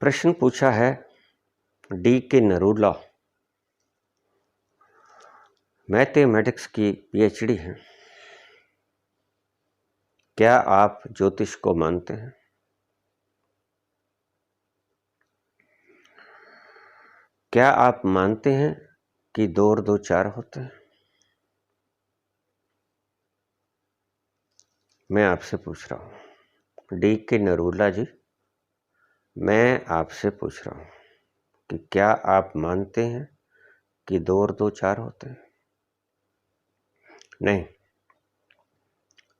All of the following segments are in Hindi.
प्रश्न पूछा है डी के नरूला, मैथमेटिक्स की पीएचडी है। क्या आप ज्योतिष को मानते हैं? क्या आप मानते हैं कि 2 और 2 4 होते हैं? मैं आपसे पूछ रहा हूँ डी के नरूला जी, मैं आपसे पूछ रहा हूँ कि क्या आप मानते हैं कि 2 और 2 4 होते हैं? नहीं,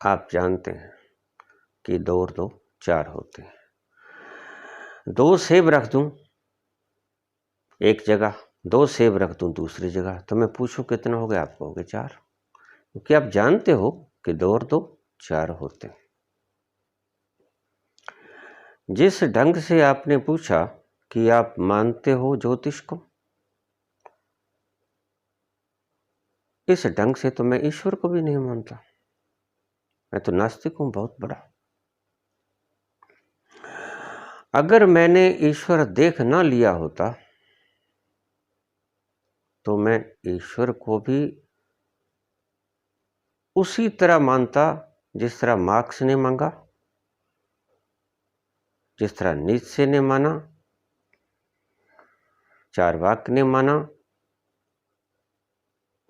आप जानते हैं कि 2 और 2 4 होते हैं। 2 सेब रख दूं एक जगह, 2 सेब रख दूं दूसरी जगह, तो मैं पूछूं कितना हो गया, आप कहोगे 4, क्योंकि आप जानते हो कि 2 और 2 4 होते हैं। जिस ढंग से आपने पूछा कि आप मानते हो ज्योतिष को, इस ढंग से तो मैं ईश्वर को भी नहीं मानता। मैं तो नास्तिक हूं बहुत बड़ा। अगर मैंने ईश्वर देख ना लिया होता तो मैं ईश्वर को भी उसी तरह मानता जिस तरह मार्क्स ने मांगा, जिस तरह नीत्शे ने माना, चारवाक ने माना,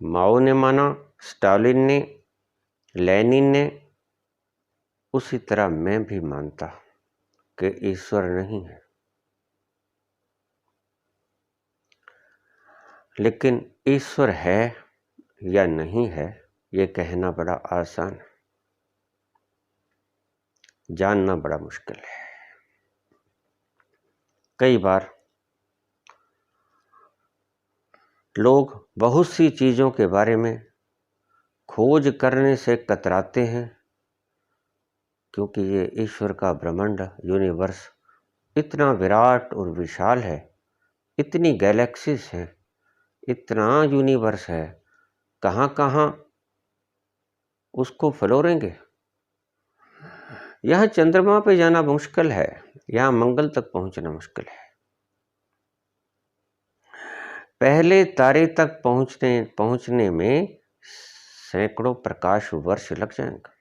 माओ ने माना, स्टालिन ने, लेनिन ने, उसी तरह मैं भी मानता कि ईश्वर नहीं है। लेकिन ईश्वर है या नहीं है, ये कहना बड़ा आसान है, जानना बड़ा मुश्किल है। कई बार लोग बहुत सी चीज़ों के बारे में खोज करने से कतराते हैं, क्योंकि ये ईश्वर का ब्रह्मांड, यूनिवर्स इतना विराट और विशाल है, इतनी गैलेक्सीज हैं, इतना यूनिवर्स है, कहाँ कहाँ उसको फलोरेंगे। यहाँ चंद्रमा पे जाना मुश्किल है, यहाँ मंगल तक पहुंचना मुश्किल है। पहले तारे तक पहुंचने में सैकड़ों प्रकाश वर्ष लग जाएंगे।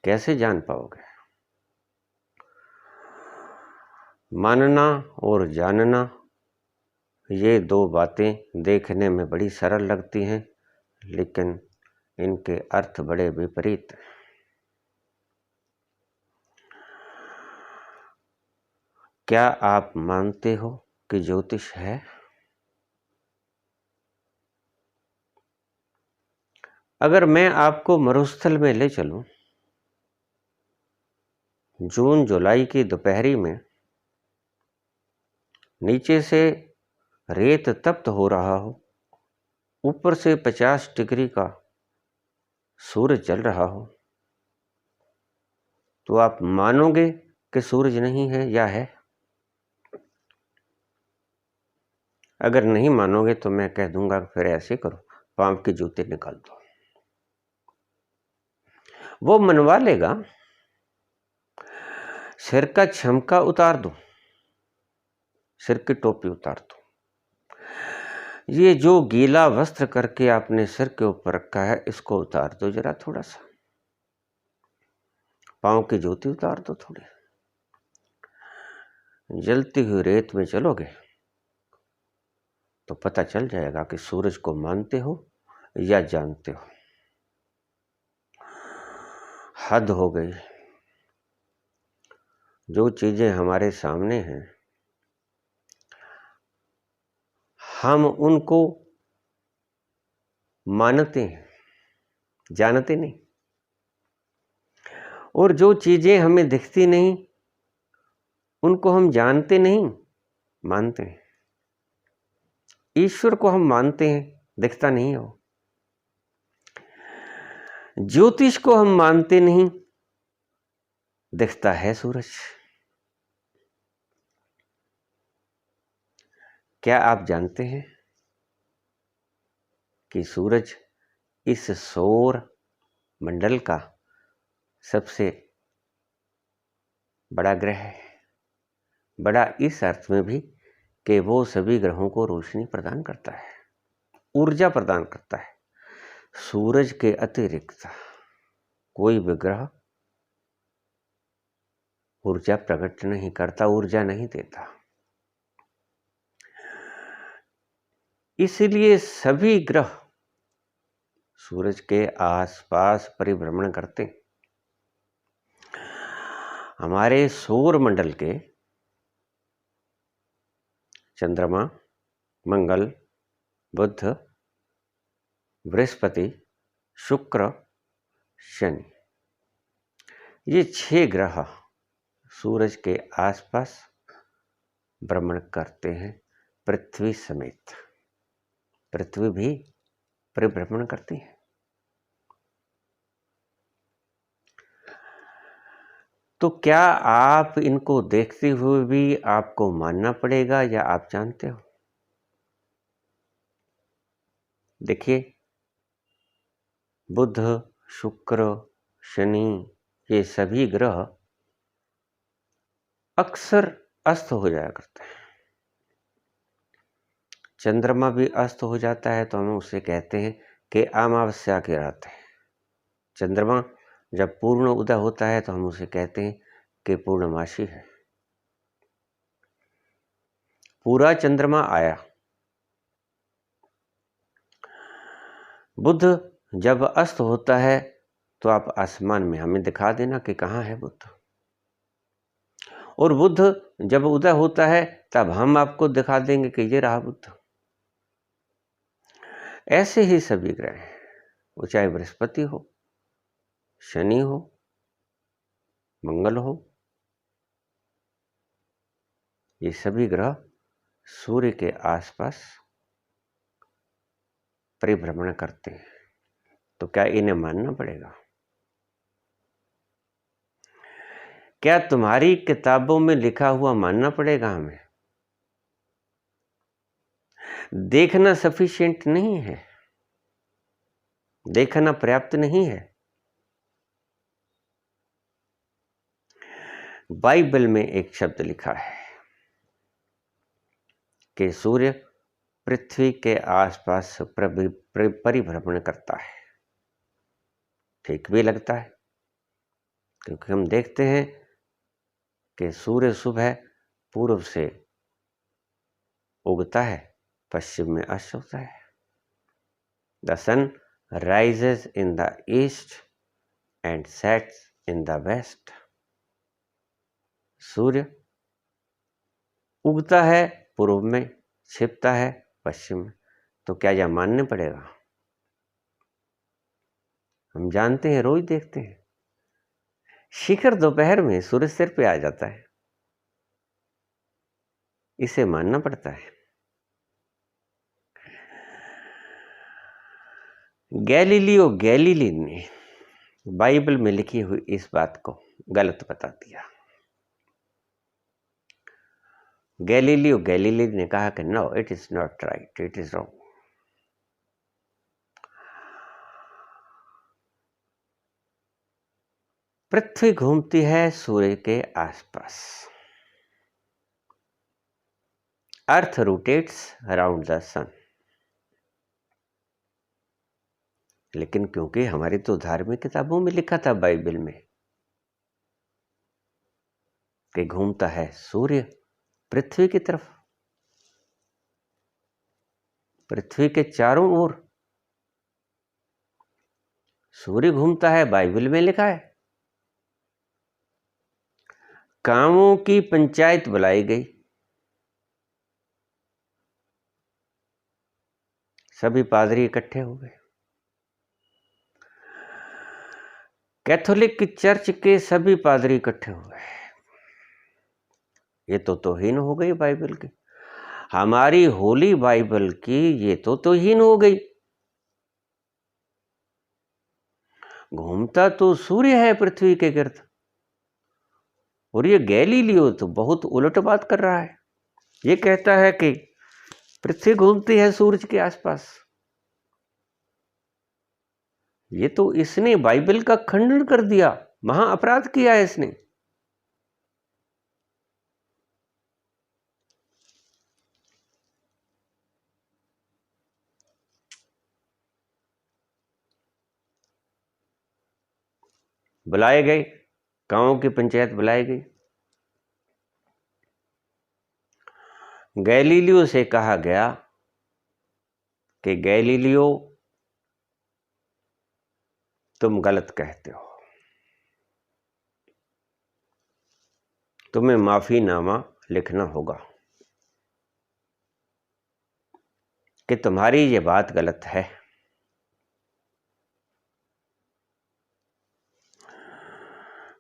कैसे जान पाओगे? मानना और जानना, ये 2 बातें देखने में बड़ी सरल लगती हैं, लेकिन इनके अर्थ बड़े विपरीत हैं। क्या आप मानते हो कि ज्योतिष है? अगर मैं आपको मरुस्थल में ले चलूं, जून जुलाई की दोपहरी में, नीचे से रेत तप्त हो रहा हो, ऊपर से 50 डिग्री का सूरज जल रहा हो, तो आप मानोगे कि सूरज नहीं है या है? अगर नहीं मानोगे तो मैं कह दूंगा फिर ऐसे करो, पांव के जूते निकाल दो। वो मनवा लेगा। सिर का झमका उतार दो, सिर की टोपी उतार दो। ये जो गीला वस्त्र करके आपने सिर के ऊपर रखा है, इसको उतार दो जरा थोड़ा सा। पांव की जूती उतार दो थोड़ी। जलती हुई रेत में चलोगे तो पता चल जाएगा कि सूरज को मानते हो या जानते हो। हद हो गई। जो चीजें हमारे सामने हैं, हम उनको मानते हैं, जानते नहीं। और जो चीजें हमें दिखती नहीं, उनको हम जानते नहीं, मानते हैं। ईश्वर को हम मानते हैं, दिखता नहीं है वो। ज्योतिष को हम मानते नहीं, दिखता है सूरज। क्या आप जानते हैं कि सूरज इस सौर मंडल का सबसे बड़ा ग्रह है। बड़ा इस अर्थ में भी कि वो सभी ग्रहों को रोशनी प्रदान करता है, ऊर्जा प्रदान करता है। सूरज के अतिरिक्त कोई भी ग्रह ऊर्जा प्रकट नहीं करता, ऊर्जा नहीं देता। इसलिए सभी ग्रह सूरज के आसपास परिभ्रमण करते हैं। हमारे सौर मंडल के चंद्रमा, मंगल, बुध, बृहस्पति, शुक्र, शनि, ये 6 ग्रह सूरज के आसपास भ्रमण करते हैं पृथ्वी समेत। पृथ्वी भी परिभ्रमण करती है। तो क्या आप इनको देखते हुए भी आपको मानना पड़ेगा या आप जानते हो? देखिए, बुध, शुक्र, शनि, ये सभी ग्रह अक्सर अस्त हो जाया करते हैं। चंद्रमा भी अस्त हो जाता है तो हम उसे कहते हैं कि अमावस्या की रात है। चंद्रमा जब पूर्ण उदय होता है तो हम उसे कहते हैं कि पूर्णमासी है। पूरा चंद्रमा आया, बुध जब अस्त होता है तो आप आसमान में हमें दिखा देना कि कहाँ है बुध, और बुध जब उदय होता है तब हम आपको दिखा देंगे कि ये रहा बुध। ऐसे ही सभी ग्रह हैं, वो चाहे बृहस्पति हो, शनि हो, मंगल हो, ये सभी ग्रह सूर्य के आसपास परिभ्रमण करते हैं। तो क्या इन्हें मानना पड़ेगा? क्या तुम्हारी किताबों में लिखा हुआ मानना पड़ेगा हमें? देखना सफिशिएंट नहीं है, देखना पर्याप्त नहीं है। बाइबल में एक शब्द लिखा है कि सूर्य पृथ्वी के आसपास परिभ्रमण करता है। ठीक भी लगता है, क्योंकि हम देखते हैं कि सूर्य सुबह पूर्व से उगता है, पश्चिम में अस्त होता है। The sun rises in the east and sets in the west. सूर्य उगता है पूर्व में, छिपता है पश्चिम में। तो क्या यह मानने पड़ेगा? हम जानते हैं, रोज देखते हैं, शिखर दोपहर में सूर्य सिर पे आ जाता है। इसे मानना पड़ता है। गैलीलियो गैलीली ने बाइबल में लिखी हुई इस बात को गलत बता दिया। गैलीलियो गैलीली ने कहा कि no, it is not right, it is wrong. पृथ्वी घूमती है सूर्य के आसपास। Earth rotates around the sun. लेकिन क्योंकि हमारी तो धार्मिक किताबों में लिखा था बाइबल में कि घूमता है सूर्य पृथ्वी की तरफ, पृथ्वी के चारों ओर सूर्य घूमता है, बाइबल में लिखा है। कामों की पंचायत बुलाई गई, सभी पादरी इकट्ठे हो गए। कैथोलिक चर्च के सभी पादरी इकट्ठे हो गए। ये तो तौहीन हो गई बाइबल की, हमारी होली बाइबल की ये तो तौहीन हो गई। घूमता तो सूर्य है पृथ्वी के गिर्द, और ये गैलीलियो तो बहुत उलट बात कर रहा है। ये कहता है कि पृथ्वी घूमती है सूरज के आसपास। ये तो इसने बाइबल का खंडन कर दिया, महा अपराध किया है इसने। बुलाए गए, गांव की पंचायत बुलाई गई। गैलीलियो से कहा गया कि गैलीलियो, तुम गलत कहते हो, तुम्हें माफीनामा लिखना होगा कि तुम्हारी ये बात गलत है।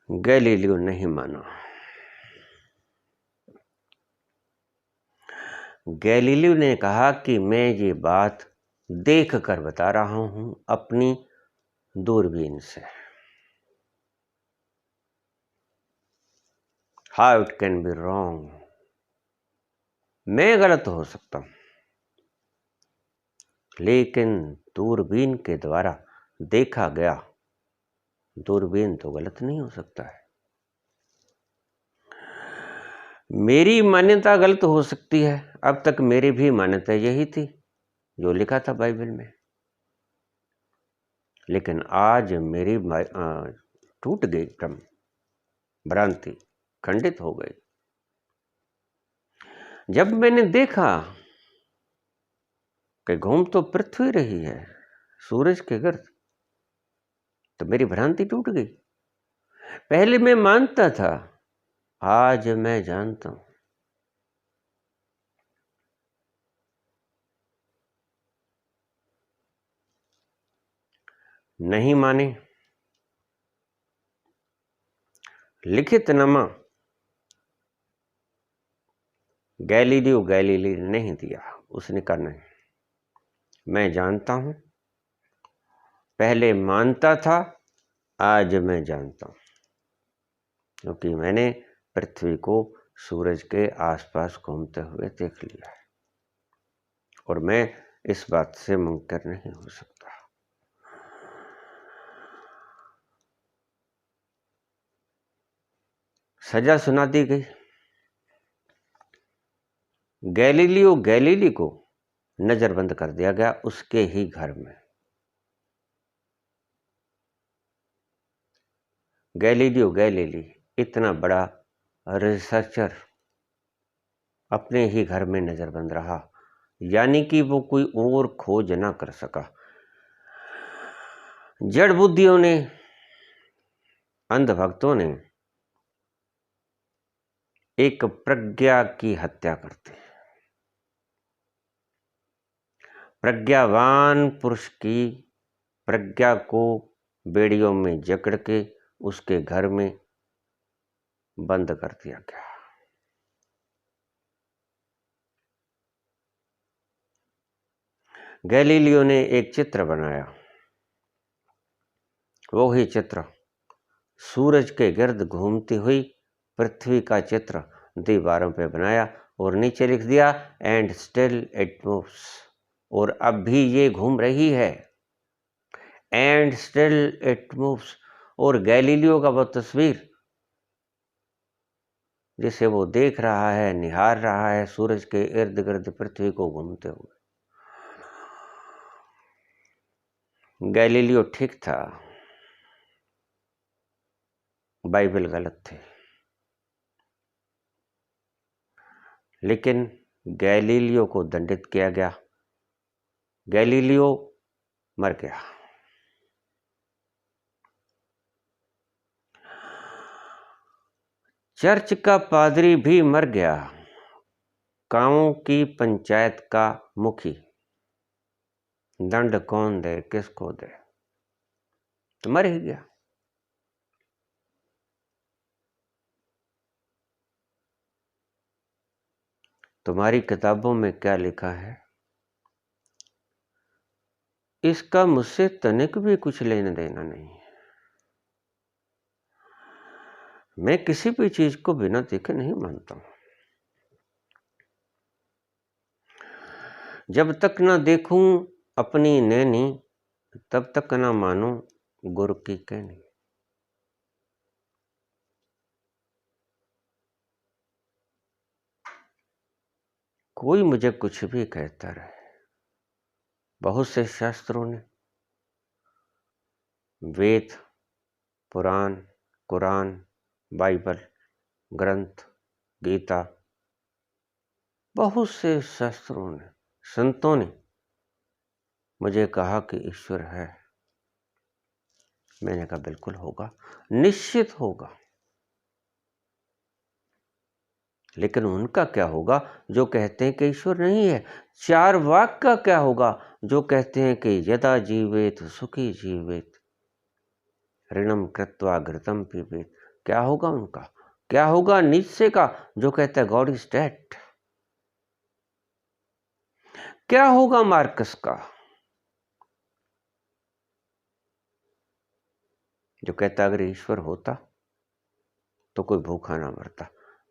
गैलीलियो नहीं माना। गैलीलियो ने कहा कि मैं ये बात देख कर बता रहा हूं अपनी दूरबीन से। How it can be wrong, मैं गलत हो सकता हूं, लेकिन दूरबीन के द्वारा देखा गया दूरबीन तो गलत नहीं हो सकता है। मेरी मान्यता गलत हो सकती है, अब तक मेरी भी मान्यता यही थी जो लिखा था बाइबल में, लेकिन आज मेरी टूट गई भ्रम, भ्रांति खंडित हो गई जब मैंने देखा कि घूम तो पृथ्वी रही है सूरज के गिर्द, तो मेरी भ्रांति टूट गई। पहले मैं मानता था, आज मैं जानता हूं। नहीं माने, लिखितनामा गैलीलियो गैलीली ने नहीं दिया। उसने कहा नहीं, मैं जानता हूं, पहले मानता था, आज मैं जानता हूं, क्योंकि मैंने पृथ्वी को सूरज के आसपास घूमते हुए देख लिया है और मैं इस बात से मुनकर नहीं हो सकता। सजा सुना दी गई। गैलीलियो गैलीली को नजरबंद कर दिया गया उसके ही घर में। गैलीलियो गैलीली इतना बड़ा रिसर्चर अपने ही घर में नजरबंद रहा, यानी कि वो कोई और खोज ना कर सका। जड़ बुद्धियों ने, अंधभक्तों ने एक प्रज्ञा की हत्या करते, प्रज्ञावान पुरुष की प्रज्ञा को बेड़ियों में जकड़ के उसके घर में बंद कर दिया गया। गैलीलियो ने एक चित्र बनाया, वो ही चित्र सूरज के गिर्द घूमती हुई पृथ्वी का चित्र दीवारों पे बनाया और नीचे लिख दिया एंड स्टिल इट मूव्स, और अब भी ये घूम रही है, एंड स्टिल इट मूव्स। और गैलीलियो का वो तस्वीर जिसे वो देख रहा है, निहार रहा है सूरज के इर्द गिर्द पृथ्वी को घूमते हुए। गैलीलियो ठीक था, बाइबल गलत थी, लेकिन गैलीलियो को दंडित किया गया, गैलीलियो मर गया। चर्च का पादरी भी मर गया, गांव की पंचायत का मुखी। दंड कौन दे, किसको दे, तो मर ही गया। तुम्हारी किताबों में क्या लिखा है, इसका मुझसे तनिक भी कुछ लेना देना नहीं है। मैं किसी भी चीज को बिना देखे नहीं मानता हूं। जब तक ना देखूं अपनी नैनी, तब तक ना मानो गुरु की कहनी। कोई मुझे कुछ भी कहता रहे, बहुत से शास्त्रों ने, वेद पुराण, कुरान, बाइबल, ग्रंथ, गीता, बहुत से शास्त्रों ने, संतों ने मुझे कहा कि ईश्वर है। मैंने कहा बिल्कुल होगा, निश्चित होगा। लेकिन उनका क्या होगा जो कहते हैं कि ईश्वर नहीं है? चार्वाक का क्या होगा जो कहते हैं कि यदा जीवेत सुखी जीवेत ऋणम कृत्वा घृतम पीबेत? क्या होगा उनका? क्या होगा नीत्शे का जो कहता है गॉड इज डेड? क्या होगा मार्कस का जो कहता अगर ईश्वर होता तो कोई भूखा ना मरता?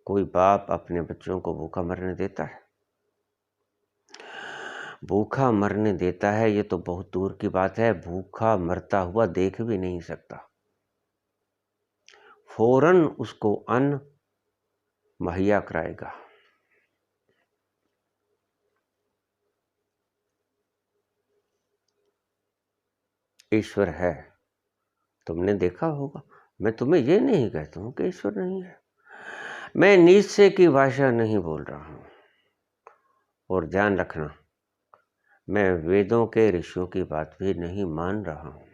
कोई बाप अपने बच्चों को भूखा मरने देता है? भूखा मरने देता है ये तो बहुत दूर की बात है, भूखा मरता हुआ देख भी नहीं सकता। फौरन उसको अन्न मुहैया कराएगा। ईश्वर है, तुमने देखा होगा। मैं तुम्हें ये नहीं कहता हूं कि ईश्वर नहीं है। मैं नीचे की भाषा नहीं बोल रहा हूं। और ध्यान रखना, मैं वेदों के ऋषियों की बात भी नहीं मान रहा हूं।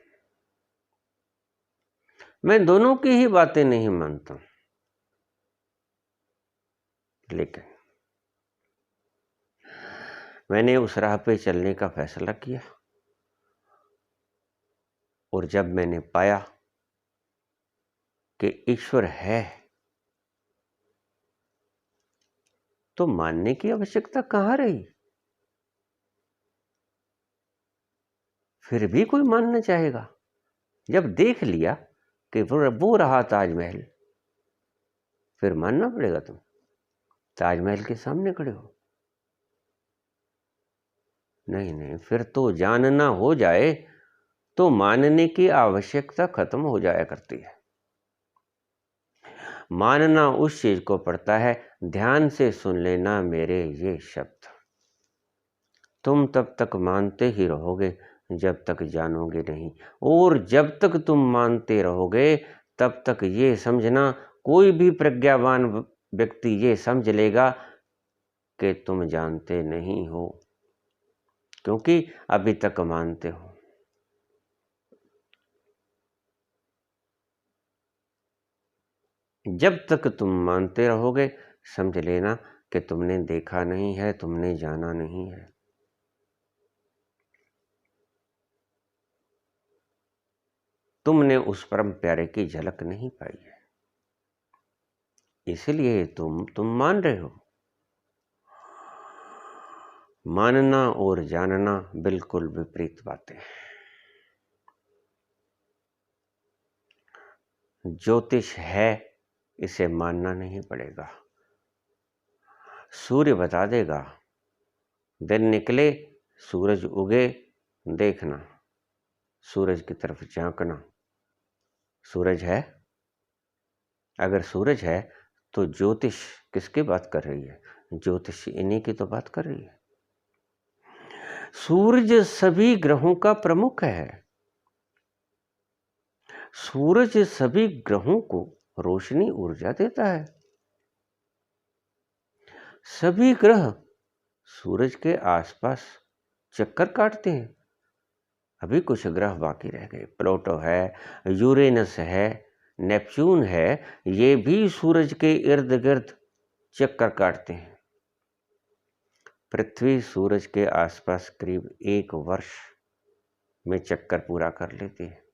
मैं दोनों की ही बातें नहीं मानता, लेकिन मैंने उस राह पे चलने का फैसला किया। और जब मैंने पाया कि ईश्वर है तो मानने की आवश्यकता कहां रही? फिर भी कोई मानना चाहेगा? जब देख लिया कि वो रहा ताजमहल, फिर मानना पड़ेगा। तुम ताजमहल के सामने खड़े हो। नहीं नहीं, फिर तो जानना हो जाए तो मानने की आवश्यकता खत्म हो जाया करती है। मानना उस चीज को पड़ता है, ध्यान से सुन लेना मेरे ये शब्द। तुम तब तक मानते ही रहोगे जब तक जानोगे नहीं, और जब तक तुम मानते रहोगे तब तक ये समझना, कोई भी प्रज्ञावान व्यक्ति ये समझ लेगा कि तुम जानते नहीं हो, क्योंकि अभी तक मानते हो। जब तक तुम मानते रहोगे समझ लेना कि तुमने देखा नहीं है, तुमने जाना नहीं है। तुमने उस परम प्यारे की झलक नहीं पाई है, इसलिए तुम मान रहे हो। मानना और जानना बिल्कुल विपरीत बातें हैं। ज्योतिष है, इसे मानना नहीं पड़ेगा। सूर्य बता देगा, दिन निकले, सूरज उगे, देखना, सूरज की तरफ झांकना। सूरज है? अगर सूरज है तो ज्योतिष किसकी बात कर रही है? ज्योतिष इन्हीं की तो बात कर रही है। सूरज सभी ग्रहों का प्रमुख है। सूरज सभी ग्रहों को रोशनी ऊर्जा देता है। सभी ग्रह सूरज के आसपास चक्कर काटते हैं। अभी कुछ ग्रह बाकी रह गए, प्लूटो है, यूरेनस है, नेपच्यून है, ये भी सूरज के इर्द गिर्द चक्कर काटते हैं। पृथ्वी सूरज के आसपास करीब 1 वर्ष में चक्कर पूरा कर लेती है।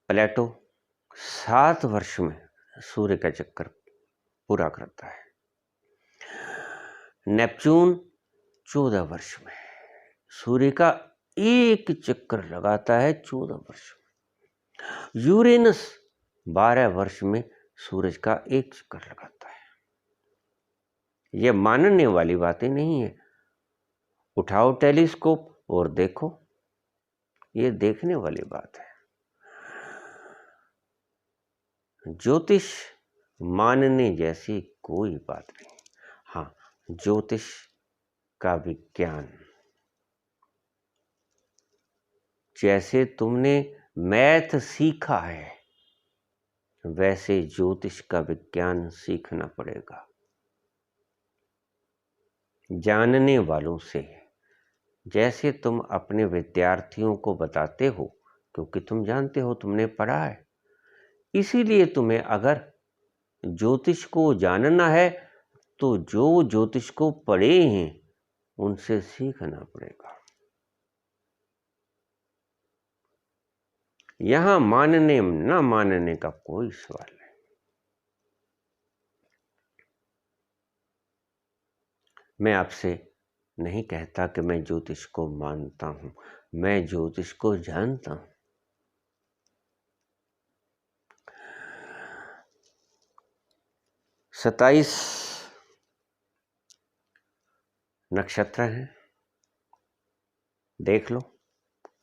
प्लेटो 7 वर्ष में सूर्य का चक्कर पूरा करता है। नेपच्यून 14 वर्ष में सूर्य का एक चक्कर लगाता है, 14 वर्ष में। यूरेनस 12 वर्ष में सूरज का एक चक्कर लगाता है। यह मानने वाली बातें नहीं है। उठाओ टेलीस्कोप और देखो, ये देखने वाली बात है। ज्योतिष मानने जैसी कोई बात नहीं। हाँ, ज्योतिष का विज्ञान जैसे तुमने मैथ सीखा है वैसे ज्योतिष का विज्ञान सीखना पड़ेगा, जानने वालों से। जैसे तुम अपने विद्यार्थियों को बताते हो, क्योंकि तुम जानते हो, तुमने पढ़ा है, इसीलिए तुम्हें अगर ज्योतिष को जानना है तो जो ज्योतिष को पढ़े हैं उनसे सीखना पड़ेगा। यहां मानने न मानने का कोई सवाल नहीं। मैं आपसे नहीं कहता कि मैं ज्योतिष को मानता हूं, मैं ज्योतिष को जानता हूं। 27 नक्षत्र हैं, देख लो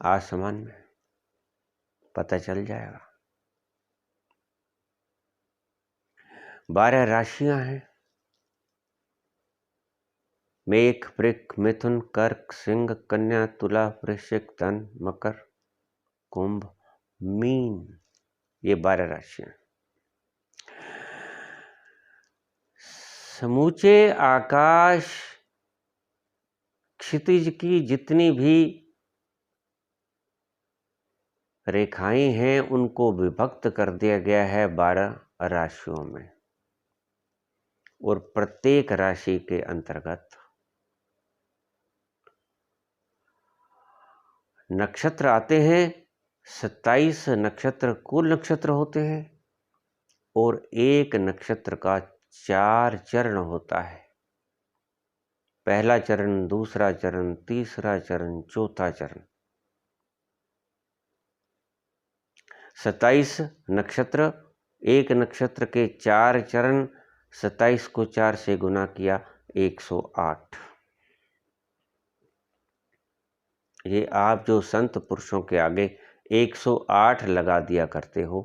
आसमान में, पता चल जाएगा। 12 राशियां हैं, मेष, वृक, मिथुन, कर्क, सिंह, कन्या, तुला, वृश्चिक, धन, मकर, कुंभ, मीन। ये 12 राशियां। समूचे आकाश क्षितिज की जितनी भी रेखाएं हैं उनको विभक्त कर दिया गया है 12 राशियों में, और प्रत्येक राशि के अंतर्गत नक्षत्र आते हैं। 27 नक्षत्र कुल नक्षत्र होते हैं और एक नक्षत्र का 4 चरण होता है। पहला चरण, दूसरा चरण, तीसरा चरण, चौथा चरण। 27 नक्षत्र, एक नक्षत्र के 4 चरण, 27 को 4 से गुना किया 108। ये आप जो संत पुरुषों के आगे 108 लगा दिया करते हो,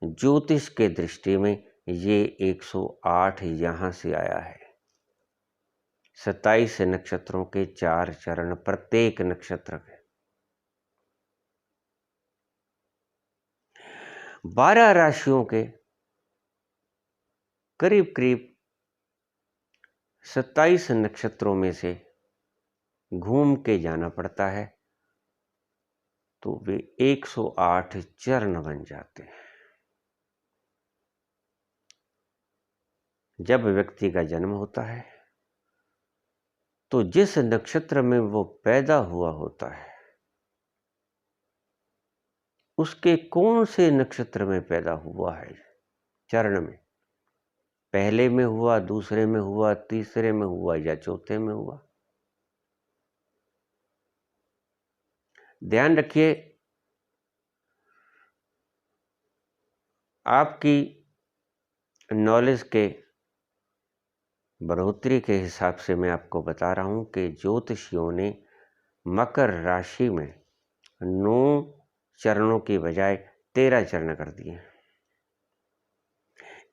ज्योतिष के दृष्टि में ये 108 यहां से आया है। 27 नक्षत्रों के 4 चरण प्रत्येक नक्षत्र के। 12 राशियों के करीब करीब 27 नक्षत्रों में से घूम के जाना पड़ता है, तो वे 108 चरण बन जाते हैं। जब व्यक्ति का जन्म होता है तो जिस नक्षत्र में वो पैदा हुआ होता है उसके कौन से नक्षत्र में पैदा हुआ है, चरण में, पहले में हुआ, दूसरे में हुआ, तीसरे में हुआ या चौथे में हुआ। ध्यान रखिए, आपकी नॉलेज के बढ़ोतरी के हिसाब से मैं आपको बता रहा हूं कि ज्योतिषियों ने मकर राशि में 9 चरणों की बजाय 13 चरण कर दिए।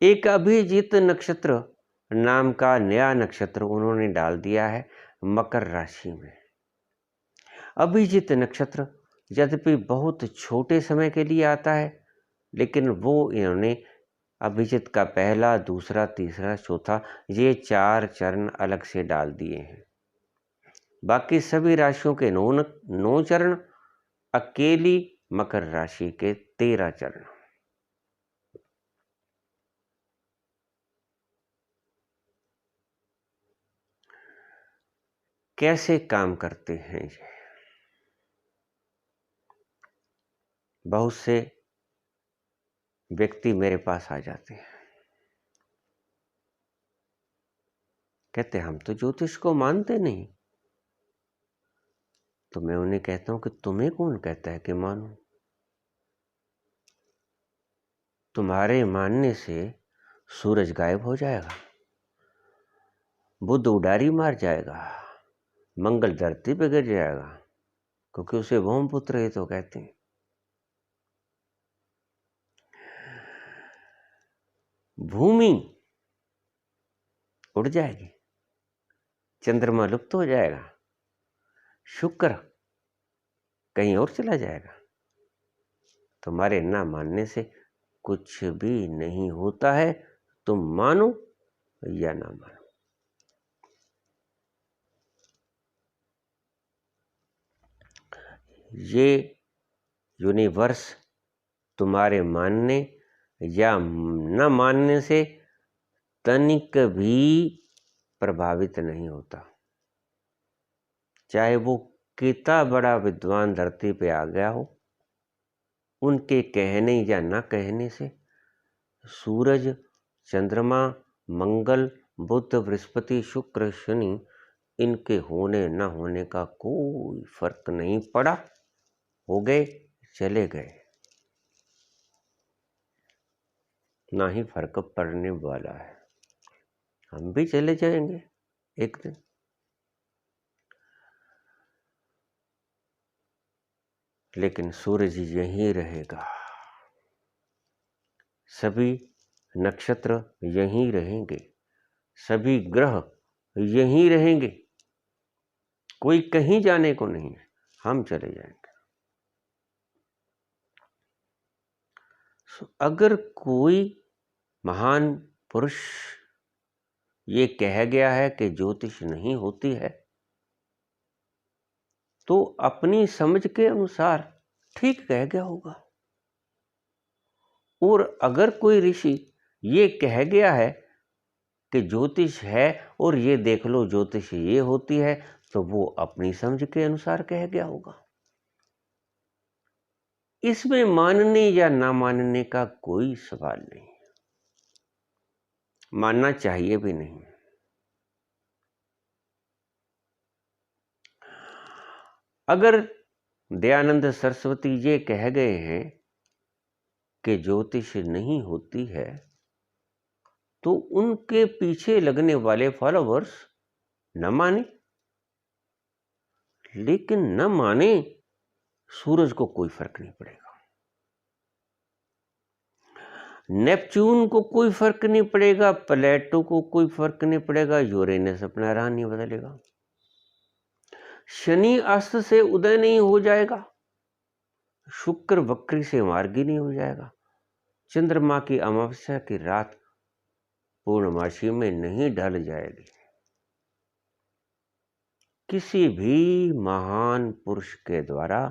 एक अभिजीत नक्षत्र नाम का नया नक्षत्र उन्होंने डाल दिया है मकर राशि में। अभिजीत नक्षत्र यद्यपि बहुत छोटे समय के लिए आता है, लेकिन वो इन्होंने अभिजीत का पहला, दूसरा, तीसरा, चौथा, ये 4 चरण अलग से डाल दिए हैं। बाकी सभी राशियों के 9 चरण, अकेली मकर राशि के 13 चरण। कैसे काम करते हैं ये? बहुत से व्यक्ति मेरे पास आ जाते हैं, कहते हम तो ज्योतिष को मानते नहीं। तो मैं उन्हें कहता हूं कि तुम्हें कौन कहता है कि मानो? तुम्हारे मानने से सूरज गायब हो जाएगा, बुध उडारी मार जाएगा, मंगल धरती पे गिर जाएगा, क्योंकि उसे भौमपुत्र ही तो कहते हैं। भूमि उड़ जाएगी, चंद्रमा लुप्त हो जाएगा, शुक्र कहीं और चला जाएगा। तुम्हारे ना मानने से कुछ भी नहीं होता है, तुम मानो या ना मानो। ये यूनिवर्स तुम्हारे मानने या न मानने से तनिक भी प्रभावित नहीं होता। चाहे वो कितना बड़ा विद्वान धरती पे आ गया हो, उनके कहने या न कहने से सूरज, चंद्रमा, मंगल, बुध, बृहस्पति, शुक्र, शनि, इनके होने न होने का कोई फर्क नहीं पड़ा। हो गए, चले गए, ना ही फर्क पड़ने वाला है। हम भी चले जाएंगे एक दिन। लेकिन सूरज यहीं रहेगा, सभी नक्षत्र यहीं रहेंगे, सभी ग्रह यहीं रहेंगे, कोई कहीं जाने को नहीं है, हम चले जाएंगे। अगर कोई महान पुरुष ये कह गया है कि ज्योतिष नहीं होती है, तो अपनी समझ के अनुसार ठीक कह गया होगा। और अगर कोई ऋषि ये कह गया है कि ज्योतिष है और ये देख लो ज्योतिष ये होती है, तो वो अपनी समझ के अनुसार कह गया होगा। इसमें मानने या ना मानने का कोई सवाल नहीं, मानना चाहिए भी नहीं। अगर दयानंद सरस्वती ये कह गए हैं कि ज्योतिष नहीं होती है, तो उनके पीछे लगने वाले फॉलोवर्स न माने। लेकिन न माने, सूरज को कोई फर्क नहीं पड़ेगा, नेपच्यून को कोई फर्क नहीं पड़ेगा, प्लेटो को कोई फर्क नहीं पड़ेगा, यूरेनस अपना राह नहीं बदलेगा, शनि अस्त से उदय नहीं हो जाएगा, शुक्र वक्री से मार्गी नहीं हो जाएगा, चंद्रमा की अमावस्या की रात पूर्णमासी में नहीं ढल जाएगी। किसी भी महान पुरुष के द्वारा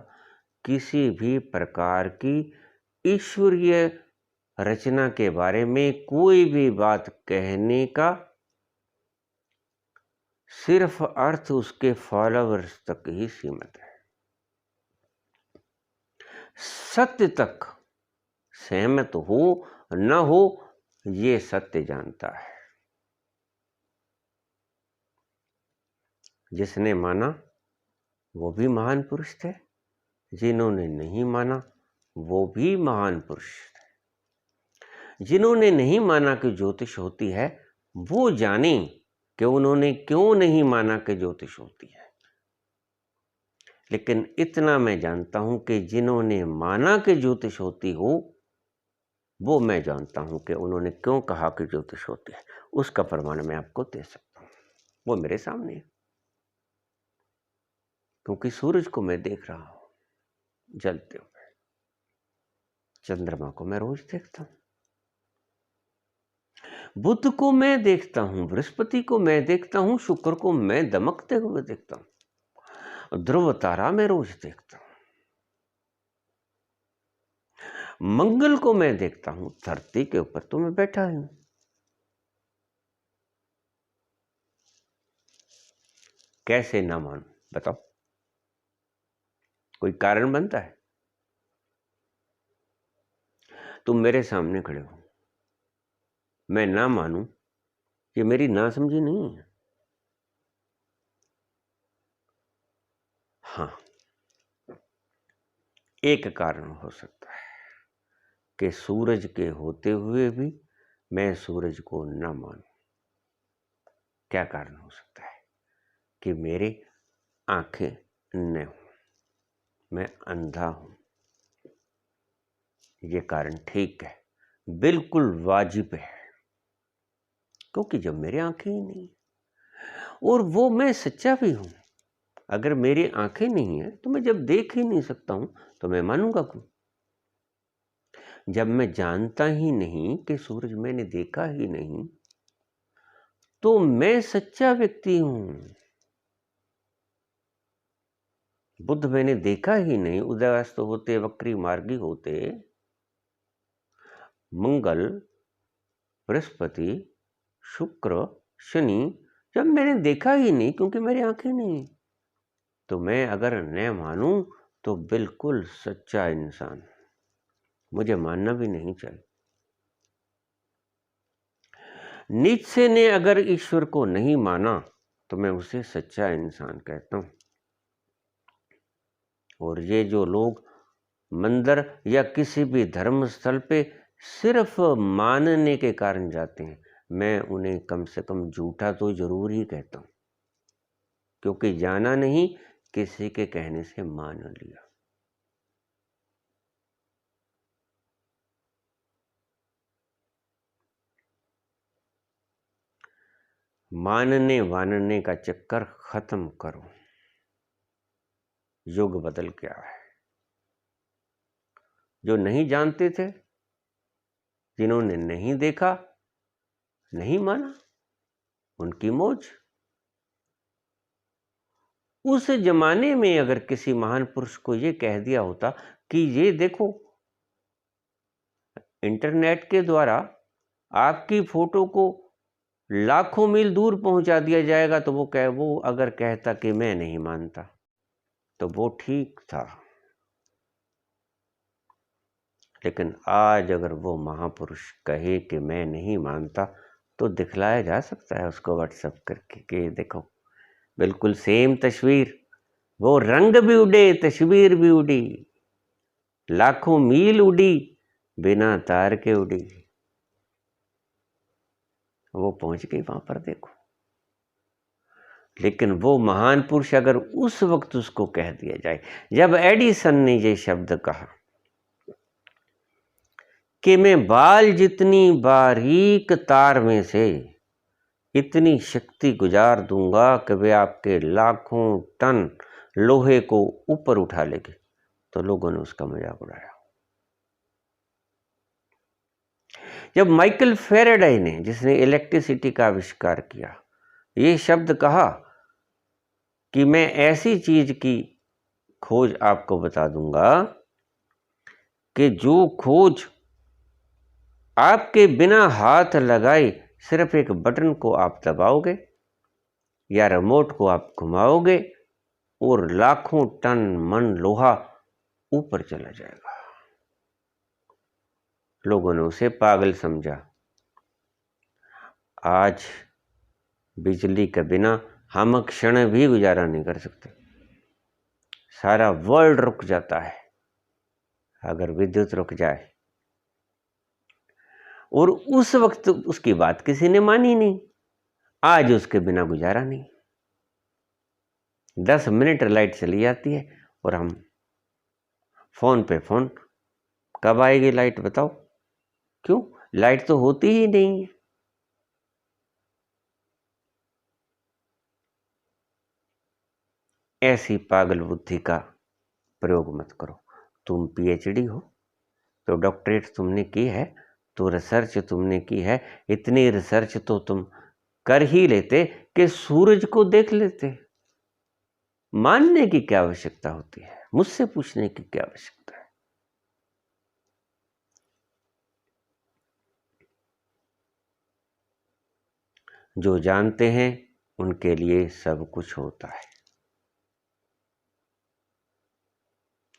किसी भी प्रकार की ईश्वरीय रचना के बारे में कोई भी बात कहने का सिर्फ अर्थ उसके फॉलोअर्स तक ही सीमित है। सत्य तक सहमत हो न हो, ये सत्य जानता है। जिसने माना वो भी महान पुरुष थे, जिन्होंने नहीं माना वो भी महान पुरुष थे। जिन्होंने नहीं माना कि ज्योतिष होती है, वो जाने कि उन्होंने क्यों नहीं माना कि ज्योतिष होती है। लेकिन इतना मैं जानता हूं कि जिन्होंने माना कि ज्योतिष होती हो, वो मैं जानता हूं कि उन्होंने क्यों कहा कि ज्योतिष होती है। उसका प्रमाण मैं आपको दे सकता हूं, वो मेरे सामने है। क्योंकि सूरज को मैं देख रहा हूं जलते हुए, चंद्रमा को मैं रोज देखता हूं, बुध को मैं देखता हूं, बृहस्पति को मैं देखता हूं, शुक्र को मैं दमकते हुए देखता हूं, ध्रुव तारा मैं रोज देखता हूं, मंगल को मैं देखता हूं, धरती के ऊपर तो मैं बैठा हूं। कैसे ना मानूं बताओ? कोई कारण बनता है? तुम मेरे सामने खड़े हो, मैं ना मानूं, ये मेरी नासमझी नहीं है। हाँ, एक कारण हो सकता है कि सूरज के होते हुए भी मैं सूरज को न मानूं। क्या कारण हो सकता है? कि मेरे आंखें न हो, मैं अंधा हूं। ये कारण ठीक है, बिल्कुल वाजिब है, क्योंकि जब मेरे आंखें ही नहीं, और वो मैं सच्चा भी हूं, अगर मेरी आंखें नहीं है तो मैं जब देख ही नहीं सकता हूं तो मैं मानूंगा क्यों? जब मैं जानता ही नहीं कि सूरज मैंने देखा ही नहीं तो मैं सच्चा व्यक्ति हूं। बुद्ध मैंने देखा ही नहीं, उदयास्त होते, वक्री मार्गी होते, मंगल, बृहस्पति, शुक्र, शनि, जब मैंने देखा ही नहीं क्योंकि मेरी आंखें नहीं, तो मैं अगर न मानूं तो बिल्कुल सच्चा इंसान, मुझे मानना भी नहीं चाहिए। नीत्शे ने अगर ईश्वर को नहीं माना तो मैं उसे सच्चा इंसान कहता हूं। और ये जो लोग मंदिर या किसी भी धर्म स्थल पे सिर्फ मानने के कारण जाते हैं, मैं उन्हें कम से कम झूठा तो जरूर ही कहता हूं, क्योंकि जाना नहीं, किसी के कहने से मान लिया। मानने वानने का चक्कर खत्म करो। युग बदल गया है। जो नहीं जानते थे, जिन्होंने नहीं देखा, नहीं माना, उनकी मौज। उस जमाने में अगर किसी महान पुरुष को यह कह दिया होता कि ये देखो, इंटरनेट के द्वारा आपकी फोटो को लाखों मील दूर पहुंचा दिया जाएगा, तो वो अगर कहता कि मैं नहीं मानता, तो वो ठीक था। लेकिन आज अगर वो महापुरुष कहे कि मैं नहीं मानता, तो दिखलाया जा सकता है उसको व्हाट्सएप करके कि देखो, बिल्कुल सेम तस्वीर, वो रंग भी उड़े, तस्वीर भी उड़ी, लाखों मील उड़ी, बिना तार के उड़ी, वो पहुंच गई वहां पर, देखो। लेकिन वो महान पुरुष अगर उस वक्त उसको कह दिया जाए, जब एडिसन ने ये शब्द कहा कि मैं बाल जितनी बारीक तार में से इतनी शक्ति गुजार दूंगा कि वे आपके लाखों टन लोहे को ऊपर उठा लेगी, तो लोगों ने उसका मजाक उड़ाया। जब माइकल फेराडे ने, जिसने इलेक्ट्रिसिटी का आविष्कार किया, ये शब्द कहा कि मैं ऐसी चीज की खोज आपको बता दूंगा कि जो खोज आपके बिना हाथ लगाए सिर्फ एक बटन को आप दबाओगे या रिमोट को आप घुमाओगे और लाखों टन मन लोहा ऊपर चला जाएगा। लोगों ने उसे पागल समझा। आज बिजली के बिना हम क्षण भी गुजारा नहीं कर सकते। सारा वर्ल्ड रुक जाता है अगर विद्युत रुक जाए। और उस वक्त उसकी बात किसी ने मानी नहीं। आज उसके बिना गुजारा नहीं। 10 मिनट लाइट चली जाती है और हम फोन पे फोन, कब आएगी लाइट बताओ? क्यों? लाइट तो होती ही नहीं है। ऐसी पागल बुद्धि का प्रयोग मत करो। तुम पीएचडी हो तो डॉक्टरेट तुमने की है, तो रिसर्च तुमने की है, इतनी रिसर्च तो तुम कर ही लेते कि सूरज को देख लेते। मानने की क्या आवश्यकता होती है? मुझसे पूछने की क्या आवश्यकता है? जो जानते हैं उनके लिए सब कुछ होता है,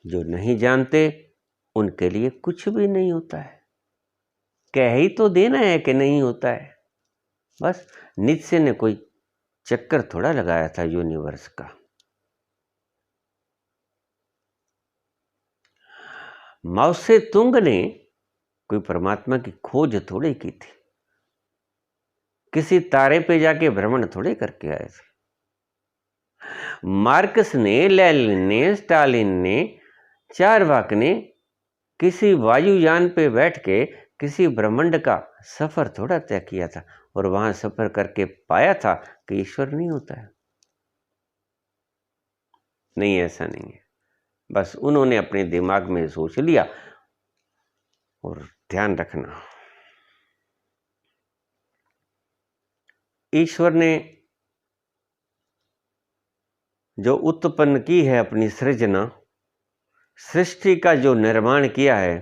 जो नहीं जानते उनके लिए कुछ भी नहीं होता है। कह ही तो देना है कि नहीं होता है, बस। नीत्शे ने कोई चक्कर थोड़ा लगाया था यूनिवर्स का। माओ से तुंग ने कोई परमात्मा की खोज थोड़ी की थी, किसी तारे पे जाके भ्रमण थोड़े करके आए थे। मार्क्स ने, लेनिन ने, स्टालिन ने, चारवाक ने किसी वायुयान पे बैठ के किसी ब्रह्मांड का सफर थोड़ा तय किया था और वहां सफर करके पाया था कि ईश्वर नहीं होता है। नहीं, ऐसा नहीं है। बस उन्होंने अपने दिमाग में सोच लिया। और ध्यान रखना, ईश्वर ने जो उत्पन्न की है अपनी सृजना, सृष्टि का जो निर्माण किया है,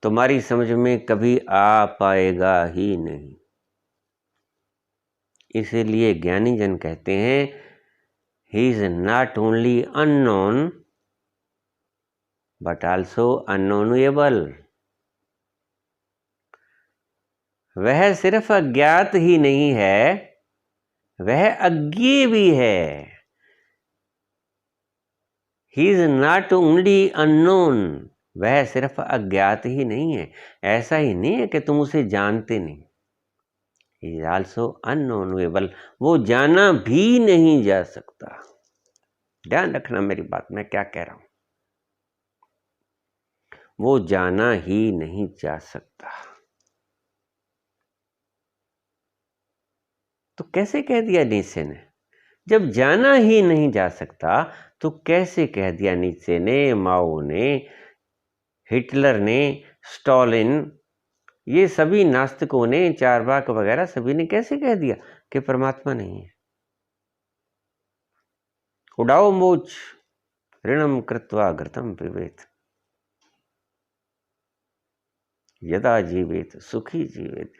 तुम्हारी समझ में कभी आ पाएगा ही नहीं। इसीलिए ज्ञानी जन कहते हैं, he is not only unknown but also unknowable. वह सिर्फ अज्ञात ही नहीं है, वह अज्ञेय भी है। ही इज नॉट ओनली अननोन, वह सिर्फ अज्ञात ही नहीं है। ऐसा ही नहीं है कि तुम उसे जानते नहीं। ही इज ऑल्सो अननोनेबल, वो जाना भी नहीं जा सकता। ध्यान रखना मेरी बात, मैं क्या कह रहा हूं। वो जाना ही नहीं जा सकता। तो कैसे कह दिया नीत्शे ने? जब जाना ही नहीं जा सकता तो कैसे कह दिया नीत्शे ने, माओ ने, हिटलर ने, स्टॉलिन, ये सभी नास्तिकों ने, चारवाक वगैरह सभी ने कैसे कह दिया कि परमात्मा नहीं है? उड़ाओ मोच ऋणम कृत्वा घृतम पिबेत, यदा जीवेत सुखी जीवेत।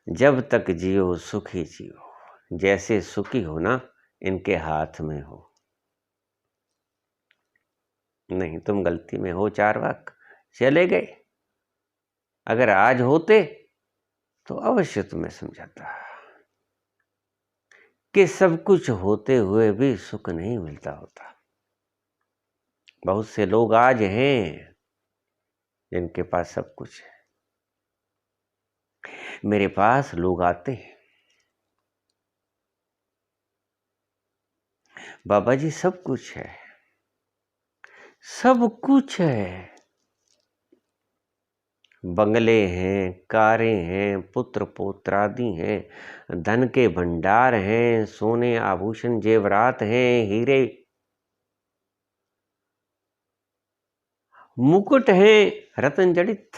जब तक जियो सुखी जियो, जैसे सुखी होना इनके हाथ में हो। नहीं, तुम गलती में हो चारवाक, चले गए। अगर आज होते तो अवश्य तुम्हें समझाता कि सब कुछ होते हुए भी सुख नहीं मिलता होता। बहुत से लोग आज हैं जिनके पास सब कुछ है। मेरे पास लोग आते हैं, बाबा जी सब कुछ है, सब कुछ है। बंगले हैं, कारें हैं, पुत्र पौत्रादि हैं, धन के भंडार हैं, सोने आभूषण जेवरात हैं, हीरे मुकुट हैं, रतन जड़ित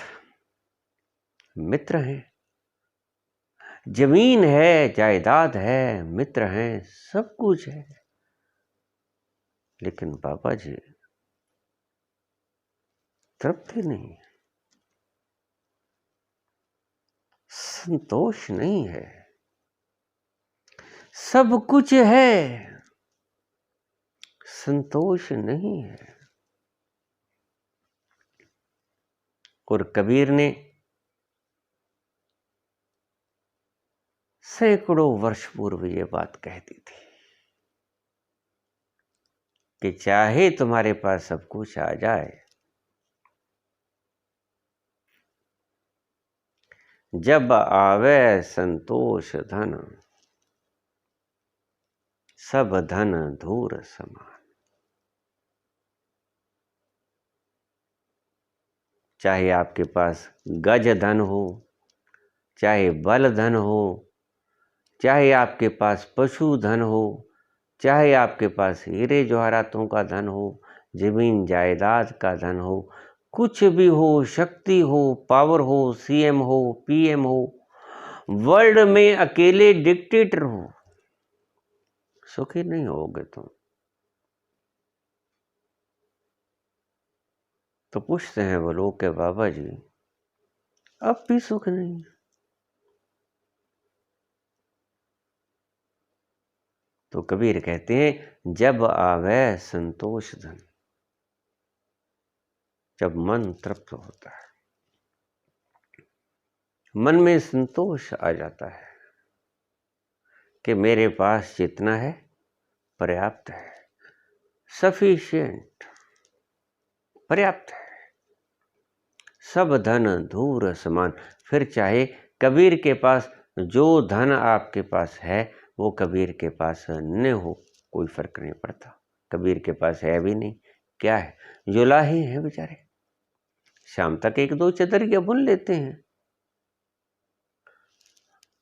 मित्र हैं, जमीन है, जायदाद है, मित्र हैं, सब कुछ है। लेकिन बाबा जी तृप्ति नहीं, संतोष नहीं है। सब कुछ है, संतोष नहीं है। और कबीर ने सैकड़ों वर्ष पूर्व ये बात कह दी थी कि चाहे तुम्हारे पास सब कुछ आ जाए, जब आवे संतोष धन, सब धन धूर समान। चाहे आपके पास गज धन हो, चाहे बल धन हो, चाहे आपके पास पशु धन हो, चाहे आपके पास हीरे जवाहरातों का धन हो, जमीन जायदाद का धन हो, कुछ भी हो, शक्ति हो, पावर हो, सीएम हो, पीएम हो, वर्ल्ड में अकेले डिक्टेटर हो, सुखी नहीं होगे तुम। तो पूछते हैं वो लोग के बाबा जी अब भी सुख नहीं। तो कबीर कहते हैं, जब आवे संतोष धन, जब मन तृप्त होता है, मन में संतोष आ जाता है कि मेरे पास जितना है पर्याप्त है, सफिशिएंट, पर्याप्त है, सब धन धूर समान। फिर चाहे कबीर के पास जो धन आपके पास है वो कबीर के पास न हो, कोई फर्क नहीं पड़ता। कबीर के पास है भी नहीं, क्या है, जुलाही है बेचारे, शाम तक एक दो चदरिया बुन लेते हैं,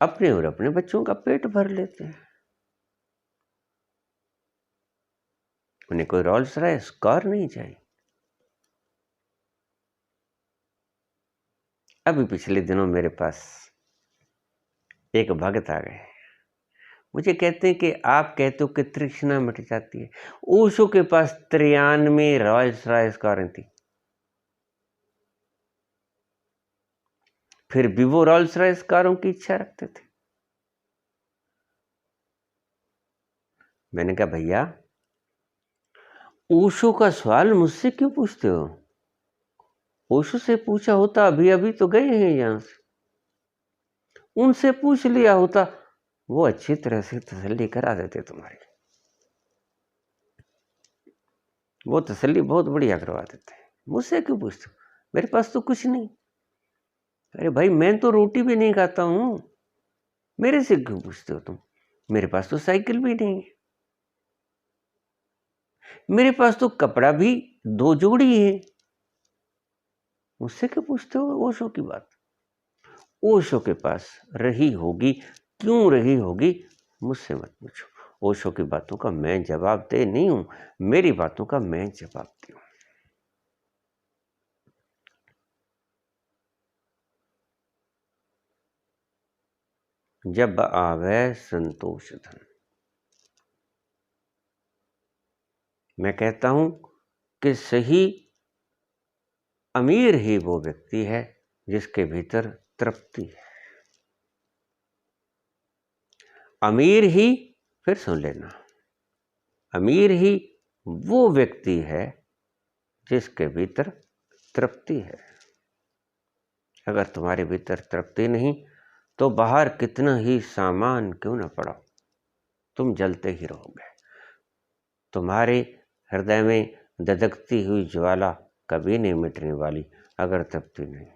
अपने और अपने बच्चों का पेट भर लेते हैं। उन्हें कोई रोल्स रॉयस कार नहीं चाहिए। अभी पिछले दिनों मेरे पास एक भगत आ गए, मुझे कहते हैं कि आप कहते हो कि तृष्णा मिट जाती है। ओशो के पास 93 रोल्स रॉयस कारें थी, फिर भी वो रोल्स रॉयस कारों की इच्छा रखते थे। मैंने कहा भैया, ओशो का सवाल मुझसे क्यों पूछते हो? ओशो से पूछा होता अभी अभी तो गए हैं यहां से, उनसे पूछ लिया होता, वो अच्छी तरह से तसल्ली करा देते तुम्हारी। वो तसल्ली बहुत बढ़िया करवा देते हैं। मुझसे क्यों पूछते हो? मेरे पास तो कुछ नहीं। अरे भाई, मैं तो रोटी भी नहीं खाता हूं, मेरे से क्यों पूछते हो तुम? मेरे पास तो साइकिल भी नहीं है, मेरे पास तो कपड़ा भी 2 जोड़ी है, मुझसे क्यों पूछते हो ओशो की बात? ओशो के पास रही होगी, क्यों रही होगी, मुझसे मत पूछो। ओशो की बातों का मैं जवाब दे नहीं हूं, मेरी बातों का मैं जवाब दे हूं। जब आवे संतोष धन, मैं कहता हूं कि सही अमीर ही वो व्यक्ति है जिसके भीतर तृप्ति है। अमीर ही, फिर सुन लेना, अमीर ही वो व्यक्ति है जिसके भीतर तृप्ति है। अगर तुम्हारे भीतर तृप्ति नहीं तो बाहर कितना ही सामान क्यों न पड़ा, तुम जलते ही रहोगे। तुम्हारे हृदय में धधकती हुई ज्वाला कभी नहीं मिटने वाली अगर तृप्ति नहीं।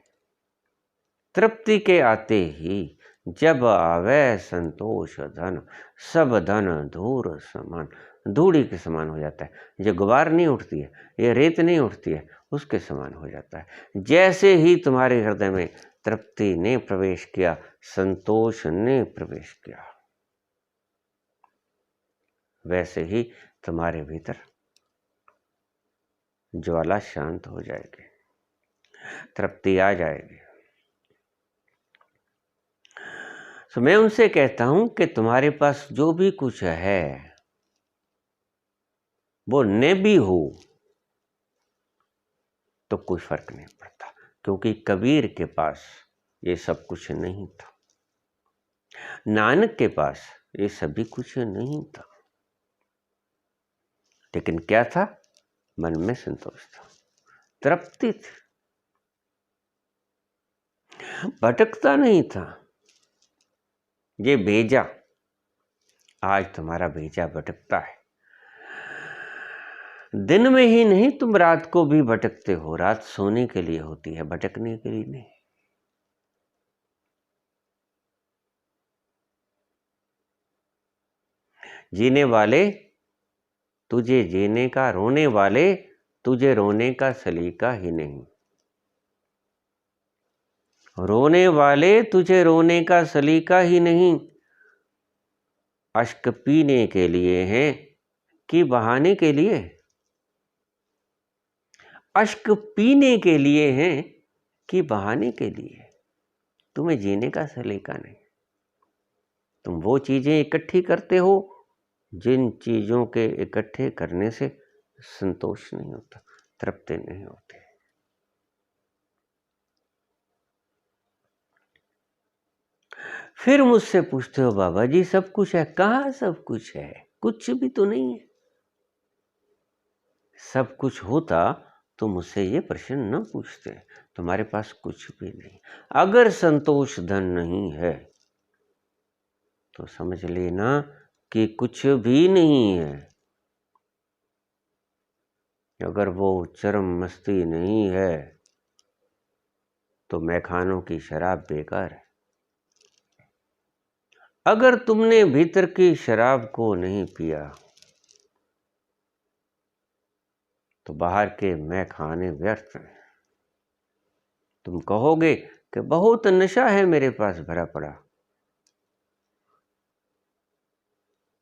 तृप्ति के आते ही जब आवे संतोष धन, सब धन धूर समान, धूड़ी के समान हो जाता है। जो गुबार नहीं उठती है, ये रेत नहीं उठती है, उसके समान हो जाता है। जैसे ही तुम्हारे हृदय में तृप्ति ने प्रवेश किया, संतोष ने प्रवेश किया, वैसे ही तुम्हारे भीतर ज्वाला शांत हो जाएगी, तृप्ति आ जाएगी। तो मैं उनसे कहता हूं कि तुम्हारे पास जो भी कुछ है वो न भी हो तो कोई फर्क नहीं पड़ता, क्योंकि कबीर के पास ये सब कुछ नहीं था, नानक के पास ये सभी कुछ नहीं था, लेकिन क्या था? मन में संतोष था, तृप्ति थी, भटकता नहीं था। ये भेजा, आज तुम्हारा भेजा भटकता है। दिन में ही नहीं, तुम रात को भी भटकते हो। रात सोने के लिए होती है, भटकने के लिए नहीं। जीने वाले तुझे जीने का, रोने वाले तुझे रोने का सलीका ही नहीं। रोने वाले तुझे रोने का सलीका ही नहीं। अश्क पीने के लिए हैं कि बहाने के लिए? अश्क पीने के लिए हैं कि बहाने के लिए? तुम्हें जीने का सलीका नहीं। तुम वो चीजें इकट्ठी करते हो जिन चीजों के इकट्ठे करने से संतोष नहीं होता, तृप्ति नहीं होती। फिर मुझसे पूछते हो बाबा जी सब कुछ है। कहाँ सब कुछ है? कुछ भी तो नहीं है। सब कुछ होता तो मुझसे ये प्रश्न न पूछते। तुम्हारे पास कुछ भी नहीं। अगर संतोष धन नहीं है तो समझ लेना कि कुछ भी नहीं है। अगर वो चरम मस्ती नहीं है तो मैखानों की शराब बेकार है। अगर तुमने भीतर की शराब को नहीं पिया तो बाहर के मैखाने व्यर्थ हैं। तुम कहोगे कि बहुत नशा है मेरे पास भरा पड़ा,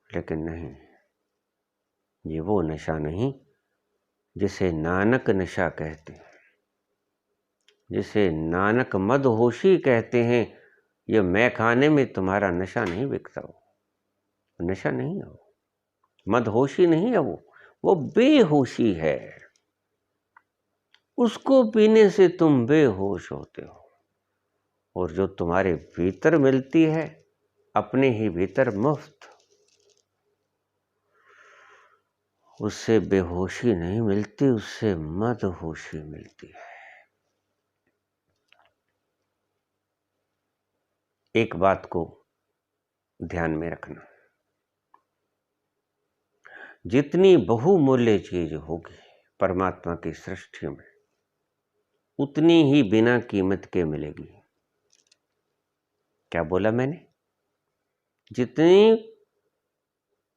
लेकिन नहीं, ये वो नशा नहीं जिसे नानक नशा कहते हैं, जिसे नानक मदहोशी कहते हैं। ये मैखाने में तुम्हारा नशा नहीं बिकता, वो नशा नहीं है, वो मदहोशी नहीं है, वो बेहोशी है। उसको पीने से तुम बेहोश होते हो, और जो तुम्हारे भीतर मिलती है अपने ही भीतर मुफ्त, उससे बेहोशी नहीं मिलती, उससे मदहोशी मिलती है। एक बात को ध्यान में रखना, जितनी बहुमूल्य चीज होगी परमात्मा की सृष्टि में, उतनी ही बिना कीमत के मिलेगी। क्या बोला मैंने? जितनी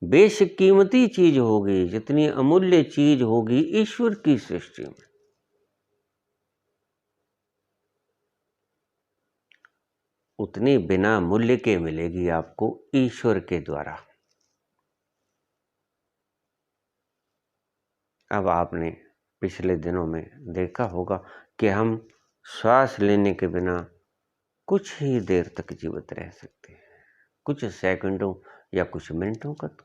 बेशकीमती चीज होगी, जितनी अमूल्य चीज होगी ईश्वर की सृष्टि में, उतनी बिना मूल्य के मिलेगी आपको ईश्वर के द्वारा। अब आपने पिछले दिनों में देखा होगा कि हम श्वास लेने के बिना कुछ ही देर तक जीवित रह सकते हैं, कुछ सेकंडों या कुछ मिनटों का। तो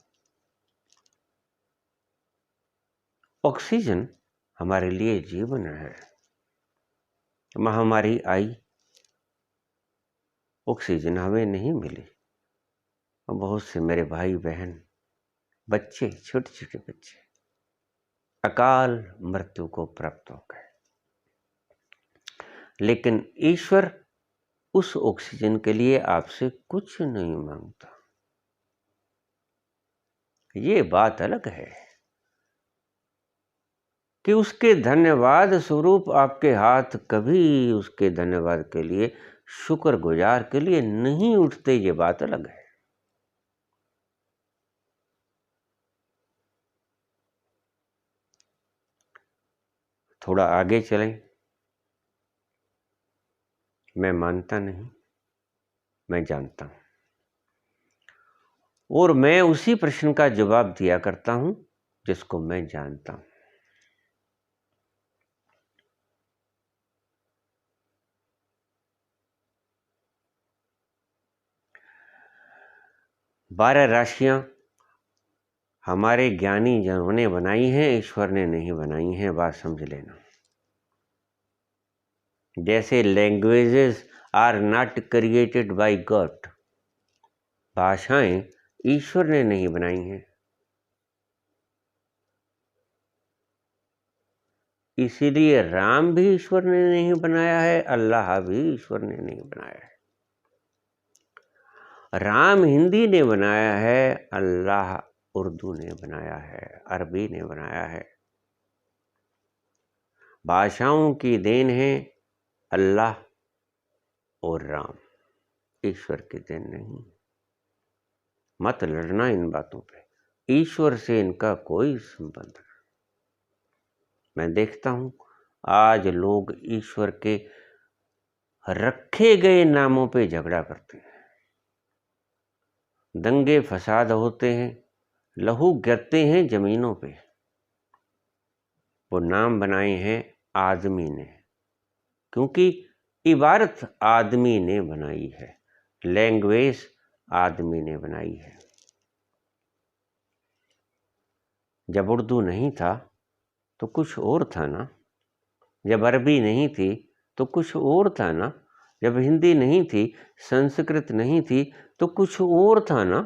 ऑक्सीजन हमारे लिए जीवन है। महामारी आई, ऑक्सीजन हमें नहीं मिली, और बहुत से मेरे भाई बहन, बच्चे, छोटे छोटे बच्चे अकाल मृत्यु को प्राप्त हो गए। लेकिन ईश्वर उस ऑक्सीजन के लिए आपसे कुछ नहीं मांगता। ये बात अलग है कि उसके धन्यवाद स्वरूप आपके हाथ कभी उसके धन्यवाद के लिए, शुक्रगुजार के लिए नहीं उठते। ये बात अलग है। थोड़ा आगे चलें। मैं मानता नहीं, मैं जानता हूं, और मैं उसी प्रश्न का जवाब दिया करता हूं जिसको मैं जानता हूं। 12 राशियां हमारे ज्ञानी जनों ने बनाई हैं, ईश्वर ने नहीं बनाई हैं, बात समझ लेना। जैसे languages are not created by God, भाषाएं ईश्वर ने नहीं बनाई हैं, इसीलिए राम भी ईश्वर ने नहीं बनाया है, अल्लाह भी ईश्वर ने नहीं बनाया है। राम हिंदी ने बनाया है, अल्लाह उर्दू ने बनाया है, अरबी ने बनाया है। भाषाओं की देन है अल्लाह और राम, ईश्वर की देन नहीं। मत लड़ना इन बातों पे, ईश्वर से इनका कोई संबंध नहीं। मैं देखता हूं आज लोग ईश्वर के रखे गए नामों पे झगड़ा करते हैं, दंगे फसाद होते हैं, लहू गिरते हैं जमीनों पे। वो नाम बनाए हैं आदमी ने, क्योंकि इबारत आदमी ने बनाई है, लैंग्वेज आदमी ने बनाई है। जब उर्दू नहीं था तो कुछ और था ना, जब अरबी नहीं थी तो कुछ और था ना, जब हिंदी नहीं थी, संस्कृत नहीं थी तो कुछ और था ना।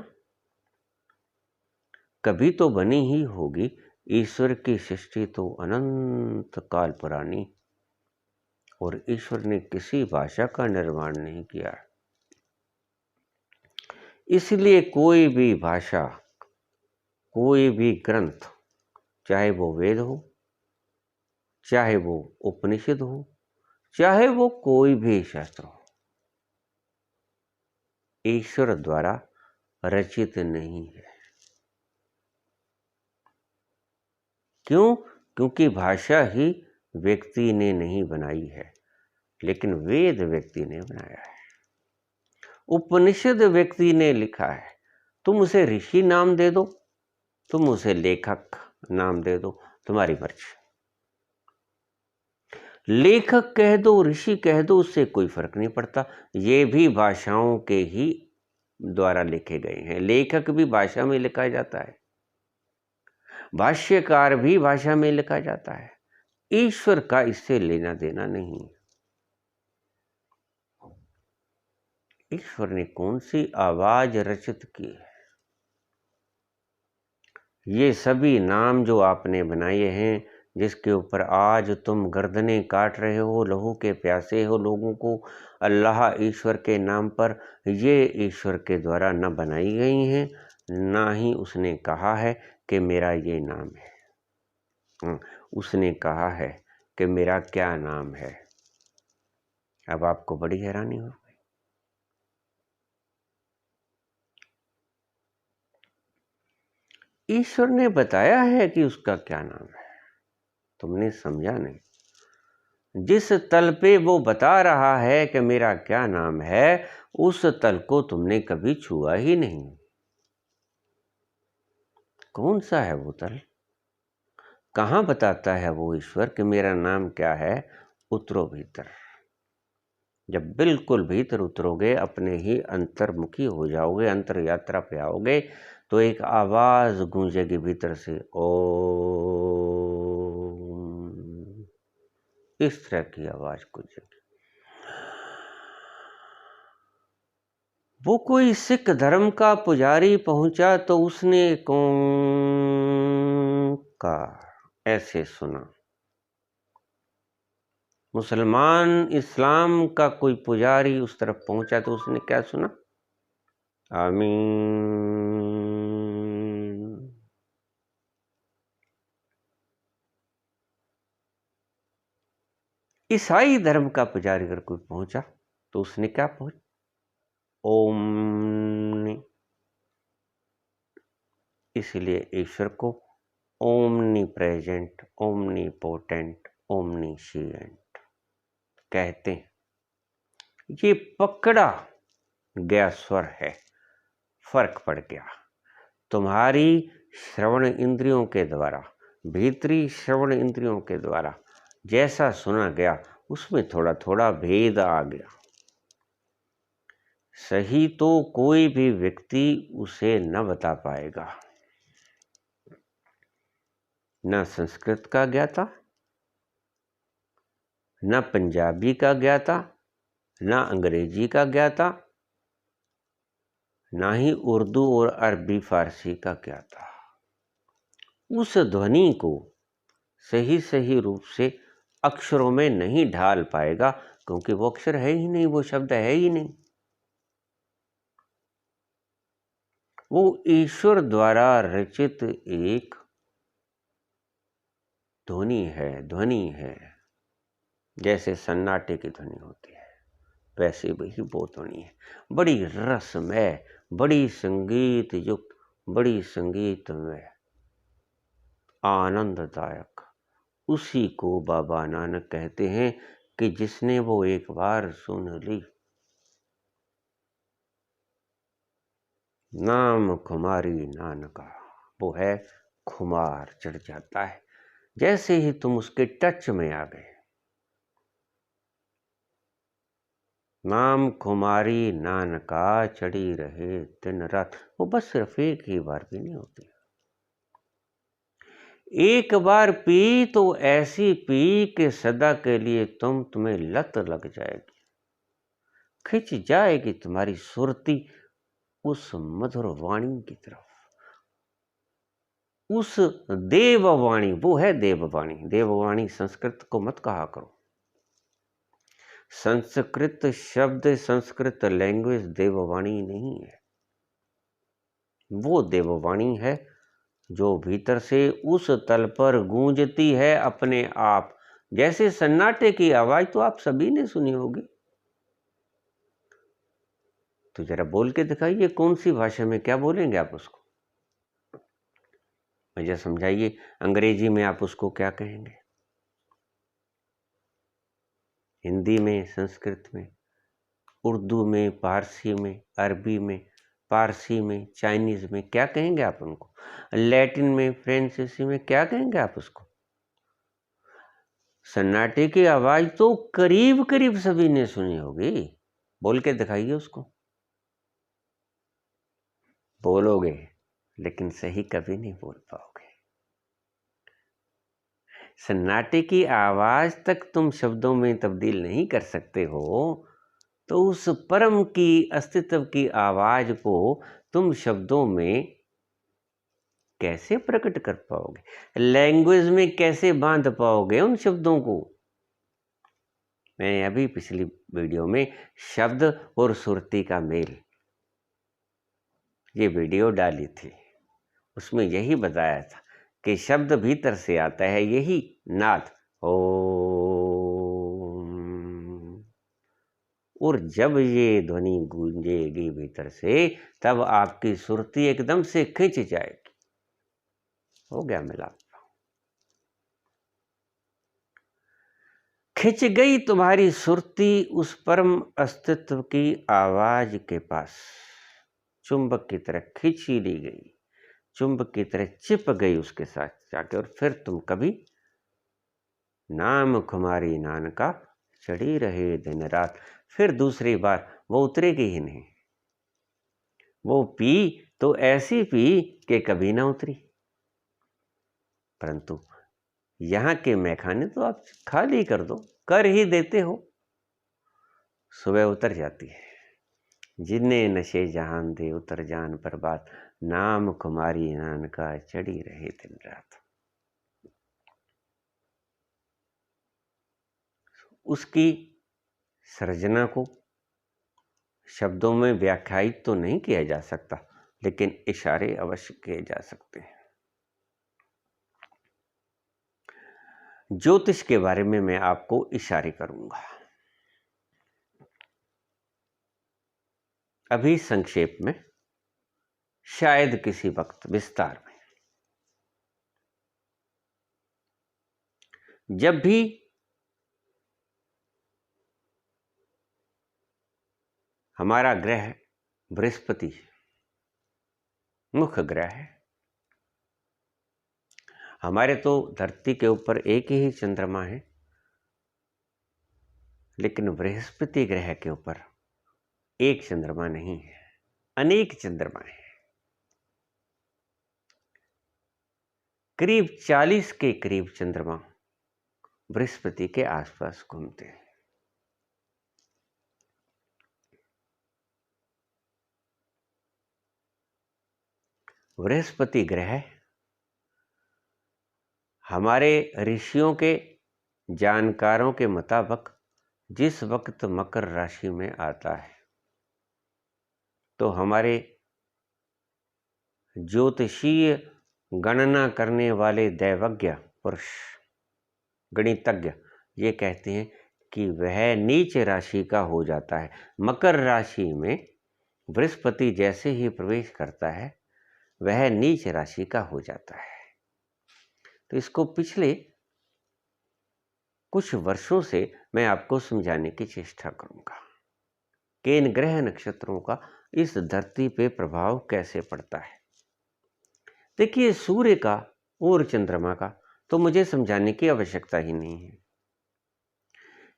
कभी तो बनी ही होगी। ईश्वर की सृष्टि तो अनंत काल पुरानी, और ईश्वर ने किसी भाषा का निर्माण नहीं किया। इसलिए कोई भी भाषा, कोई भी ग्रंथ, चाहे वो वेद हो, चाहे वो उपनिषद हो, चाहे वो कोई भी शास्त्र हो, ईश्वर द्वारा रचित नहीं है। क्यों? क्योंकि भाषा ही व्यक्ति ने नहीं बनाई है, लेकिन वेद व्यक्ति ने बनाया है, उपनिषद व्यक्ति ने लिखा है। तुम उसे ऋषि नाम दे दो, तुम उसे लेखक नाम दे दो, तुम्हारी मर्जी। लेखक कह दो, ऋषि कह दो, उससे कोई फर्क नहीं पड़ता। ये भी भाषाओं के ही द्वारा लिखे गए हैं। लेखक भी भाषा में लिखा जाता है, भाष्यकार भी भाषा में लिखा जाता है। ईश्वर का इससे लेना देना नहीं। ईश्वर ने कौन सी आवाज रचित की है? ये सभी नाम जो आपने बनाए हैं, जिसके ऊपर आज तुम गर्दनें काट रहे हो, लहू के प्यासे हो लोगों को अल्लाह ईश्वर के नाम पर, ये ईश्वर के द्वारा न बनाई गई हैं, ना ही उसने कहा है कि मेरा ये नाम है। उसने कहा है कि मेरा क्या नाम है। अब आपको बड़ी हैरानी हो। ईश्वर ने बताया है कि उसका क्या नाम है, तुमने समझा नहीं। जिस तल पे वो बता रहा है कि मेरा क्या नाम है, उस तल को तुमने कभी छुआ ही नहीं। कौन सा है वो तल? कहाँ बताता है वो ईश्वर कि मेरा नाम क्या है? उतरो भीतर। जब बिल्कुल भीतर उतरोगे, अपने ही अंतर्मुखी हो जाओगे, अंतर यात्रा पे आओगे, तो एक आवाज गूंजेगी भीतर से, ओम। इस तरह की आवाज गूंजेगी। वो कोई सिख धर्म का पुजारी पहुंचा तो उसने कौन का ऐसे सुना। मुसलमान इस्लाम का कोई पुजारी उस तरफ पहुंचा तो उसने क्या सुना? आमीन। ईसाई धर्म का पुजारी अगर कोई पहुंचा तो उसने क्या पहुंच? ओम। इसलिए ईश्वर को ओमनी प्रेजेंट, ओमनी पोटेंट, ओमनीशिएंट कहते हैं। ये पकड़ा गया स्वर है, फर्क पड़ गया। तुम्हारी श्रवण इंद्रियों के द्वारा, भीतरी श्रवण इंद्रियों के द्वारा जैसा सुना गया, उसमें थोड़ा थोड़ा भेद आ गया। सही तो कोई भी व्यक्ति उसे न बता पाएगा। न संस्कृत का ज्ञाता, न पंजाबी का ज्ञाता, न अंग्रेजी का ज्ञाता, ना ही उर्दू और अरबी फारसी का ज्ञाता उस ध्वनि को सही सही रूप से अक्षरों में नहीं ढाल पाएगा, क्योंकि वो अक्षर है ही नहीं, वो शब्द है ही नहीं। वो ईश्वर द्वारा रचित एक ध्वनि है। जैसे सन्नाटे की ध्वनि होती है, वैसे वही वो ध्वनि है। बड़ी रसमय, बड़ी संगीत युक्त, बड़ी संगीतमय, आनंददायक। उसी को बाबा नानक कहते हैं कि जिसने वो एक बार सुन ली, नाम खुमारी नानका, वो है खुमार, चढ़ जाता है जैसे ही तुम उसके टच में आ गए। नाम खुमारी नानका चढ़ी रहे दिन रात। वो बस सिर्फ एक ही बार भी नहीं होती। एक बार पी तो ऐसी पी कि सदा के लिए तुम्हें लत लग जाएगी, खिंच जाएगी तुम्हारी सुरती उस मधुर वाणी की तरफ, उस देववाणी। वो है देववाणी। देववाणी संस्कृत को मत कहा करो। संस्कृत शब्द, संस्कृत लैंग्वेज देववाणी नहीं है। वो देववाणी है जो भीतर से उस तल पर गूंजती है अपने आप। जैसे सन्नाटे की आवाज तो आप सभी ने सुनी होगी। तो जरा बोल के दिखाइए, कौन सी भाषा में क्या बोलेंगे आप उसको? मुझे समझाइए, अंग्रेजी में आप उसको क्या कहेंगे? हिंदी में, संस्कृत में, उर्दू में, पारसी में, अरबी में, पारसी में, चाइनीज में क्या कहेंगे आप उनको? लैटिन में, फ्रेंसीसी में क्या कहेंगे आप उसको? सन्नाटे की आवाज तो करीब करीब सभी ने सुनी होगी। बोल के दिखाइए उसको। बोलोगे लेकिन सही कभी नहीं बोल पाओगे। सन्नाटे की आवाज तक तुम शब्दों में तब्दील नहीं कर सकते हो, तो उस परम की अस्तित्व की आवाज को तुम शब्दों में कैसे प्रकट कर पाओगे? लैंग्वेज में कैसे बांध पाओगे उन शब्दों को? मैंने अभी पिछली वीडियो में शब्द और सुरती का मेल ये वीडियो डाली थी, उसमें यही बताया था कि शब्द भीतर से आता है, यही नाद ओम, और जब ये ध्वनि गूंजेगी भीतर से तब आपकी सुरती एकदम से खिंच जाएगी। हो गया मिलाप। खिंच गई तुम्हारी सुरती उस परम अस्तित्व की आवाज के पास, चुंबक की तरह खींची ली गई, चुंबक की तरह चिप गई उसके साथ जाके, और फिर तुम कभी नाम खुमारी नानका चढ़ी रहे दिन रात, फिर दूसरी बार वो उतरेगी ही नहीं। वो पी तो ऐसी पी कि कभी ना उतरी, परंतु यहाँ के मैखाने तो आप खाली कर दो, कर ही देते हो, सुबह उतर जाती है। जिन्ने नशे जहान दे उतर जान पर बात, नाम कुमारी नानका चढ़ी रहे दिन रात। उसकी सृजना को शब्दों में व्याख्यायित तो नहीं किया जा सकता, लेकिन इशारे अवश्य किए जा सकते हैं। ज्योतिष के बारे में मैं आपको इशारे करूंगा। अभी संक्षेप में, शायद किसी वक्त विस्तार में। जब भी हमारा ग्रह बृहस्पति मुख्य ग्रह है, हमारे तो धरती के ऊपर एक ही चंद्रमा है, लेकिन बृहस्पति ग्रह के ऊपर एक चंद्रमा नहीं है, अनेक चंद्रमा है। करीब 40 के करीब चंद्रमा बृहस्पति के आसपास घूमते हैं। बृहस्पति ग्रह हमारे ऋषियों के जानकारों के मुताबिक जिस वक्त मकर राशि में आता है, तो हमारे ज्योतिषीय गणना करने वाले दैवज्ञ पुरुष, गणितज्ञ ये कहते हैं कि वह नीच राशि का हो जाता है। मकर राशि में बृहस्पति जैसे ही प्रवेश करता है वह नीच राशि का हो जाता है। तो इसको पिछले कुछ वर्षों से मैं आपको समझाने की चेष्टा करूंगा कि इन ग्रह नक्षत्रों का इस धरती पे प्रभाव कैसे पड़ता है। देखिए, सूर्य का और चंद्रमा का तो मुझे समझाने की आवश्यकता ही नहीं है,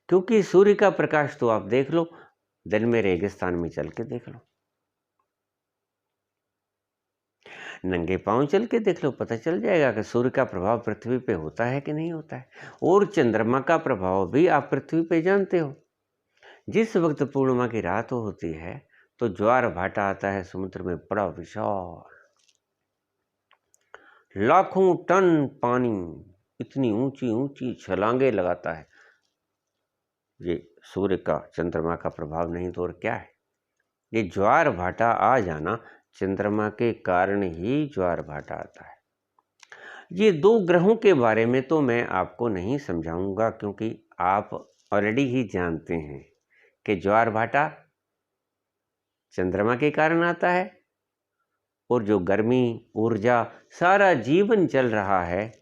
क्योंकि सूर्य का प्रकाश तो आप देख लो, दिन में रेगिस्तान में चल के देख लो, नंगे पांव चल के देख लो, पता चल जाएगा कि सूर्य का प्रभाव पृथ्वी पे होता है कि नहीं होता है। और चंद्रमा का प्रभाव भी आप पृथ्वी पे जानते हो। जिस वक्त पूर्णिमा की रात होती है तो ज्वार भाटा आता है समुद्र में, बड़ा विशाल, लाखों टन पानी इतनी ऊंची ऊंची छलांगे लगाता है। ये सूर्य का चंद्रमा का प्रभाव नहीं तो और क्या है। ये ज्वार भाटा आ जाना चंद्रमा के कारण ही ज्वार भाटा आता है। ये दो ग्रहों के बारे में तो मैं आपको नहीं समझाऊंगा, क्योंकि आप ऑलरेडी ही जानते हैं कि ज्वार भाटा चंद्रमा के कारण आता है, और जो गर्मी, ऊर्जा, सारा जीवन चल रहा है,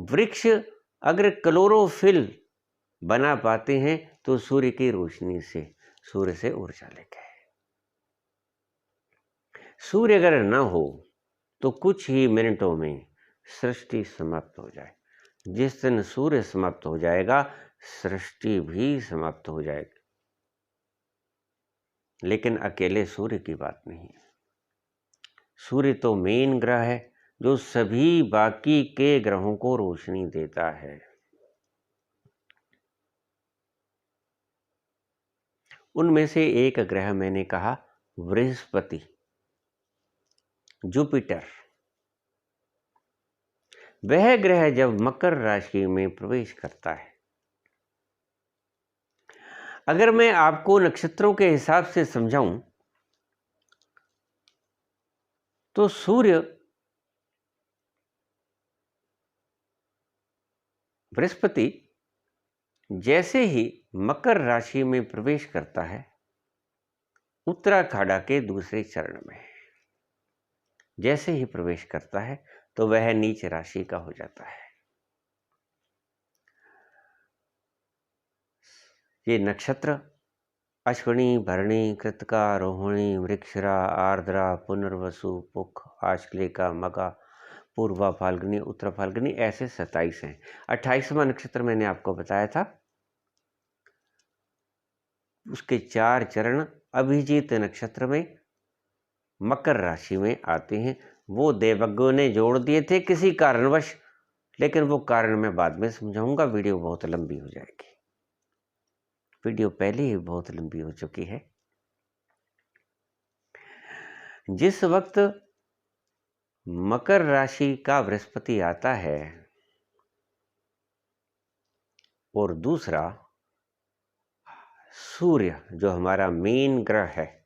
वृक्ष अगर क्लोरोफिल बना पाते हैं तो सूर्य की रोशनी से, सूर्य से ऊर्जा लेके। सूर्य अगर न हो तो कुछ ही मिनटों में सृष्टि समाप्त हो जाए। जिस दिन सूर्य समाप्त हो जाएगा, सृष्टि भी समाप्त हो जाएगी। लेकिन अकेले सूर्य की बात नहीं है। सूर्य तो मेन ग्रह है जो सभी बाकी के ग्रहों को रोशनी देता है। उनमें से एक ग्रह मैंने कहा बृहस्पति, जुपिटर। वह ग्रह जब मकर राशि में प्रवेश करता है, अगर मैं आपको नक्षत्रों के हिसाब से समझाऊं तो सूर्य बृहस्पति जैसे ही मकर राशि में प्रवेश करता है, उत्तराखाड़ा के दूसरे चरण में जैसे ही प्रवेश करता है तो वह नीच राशि का हो जाता है। ये नक्षत्र अश्विनी, भरणी, कृतिका, रोहिणी, मृगशिरा, आर्द्रा, पुनर्वसु, पुख, आश्लेषा, मघा, पूर्वा फाल्गुनी, उत्तरा फाल्गुनी, ऐसे 27 हैं। 28वां नक्षत्र मैंने आपको बताया था। उसके 4 चरण अभिजीत नक्षत्र में मकर राशि में आते हैं। वो देवज्ञों ने जोड़ दिए थे किसी कारणवश, लेकिन वो कारण मैं बाद में समझाऊंगा। वीडियो बहुत लंबी हो जाएगी। वीडियो पहले ही बहुत लंबी हो चुकी है। जिस वक्त मकर राशि का बृहस्पति आता है और दूसरा सूर्य जो हमारा मेन ग्रह है,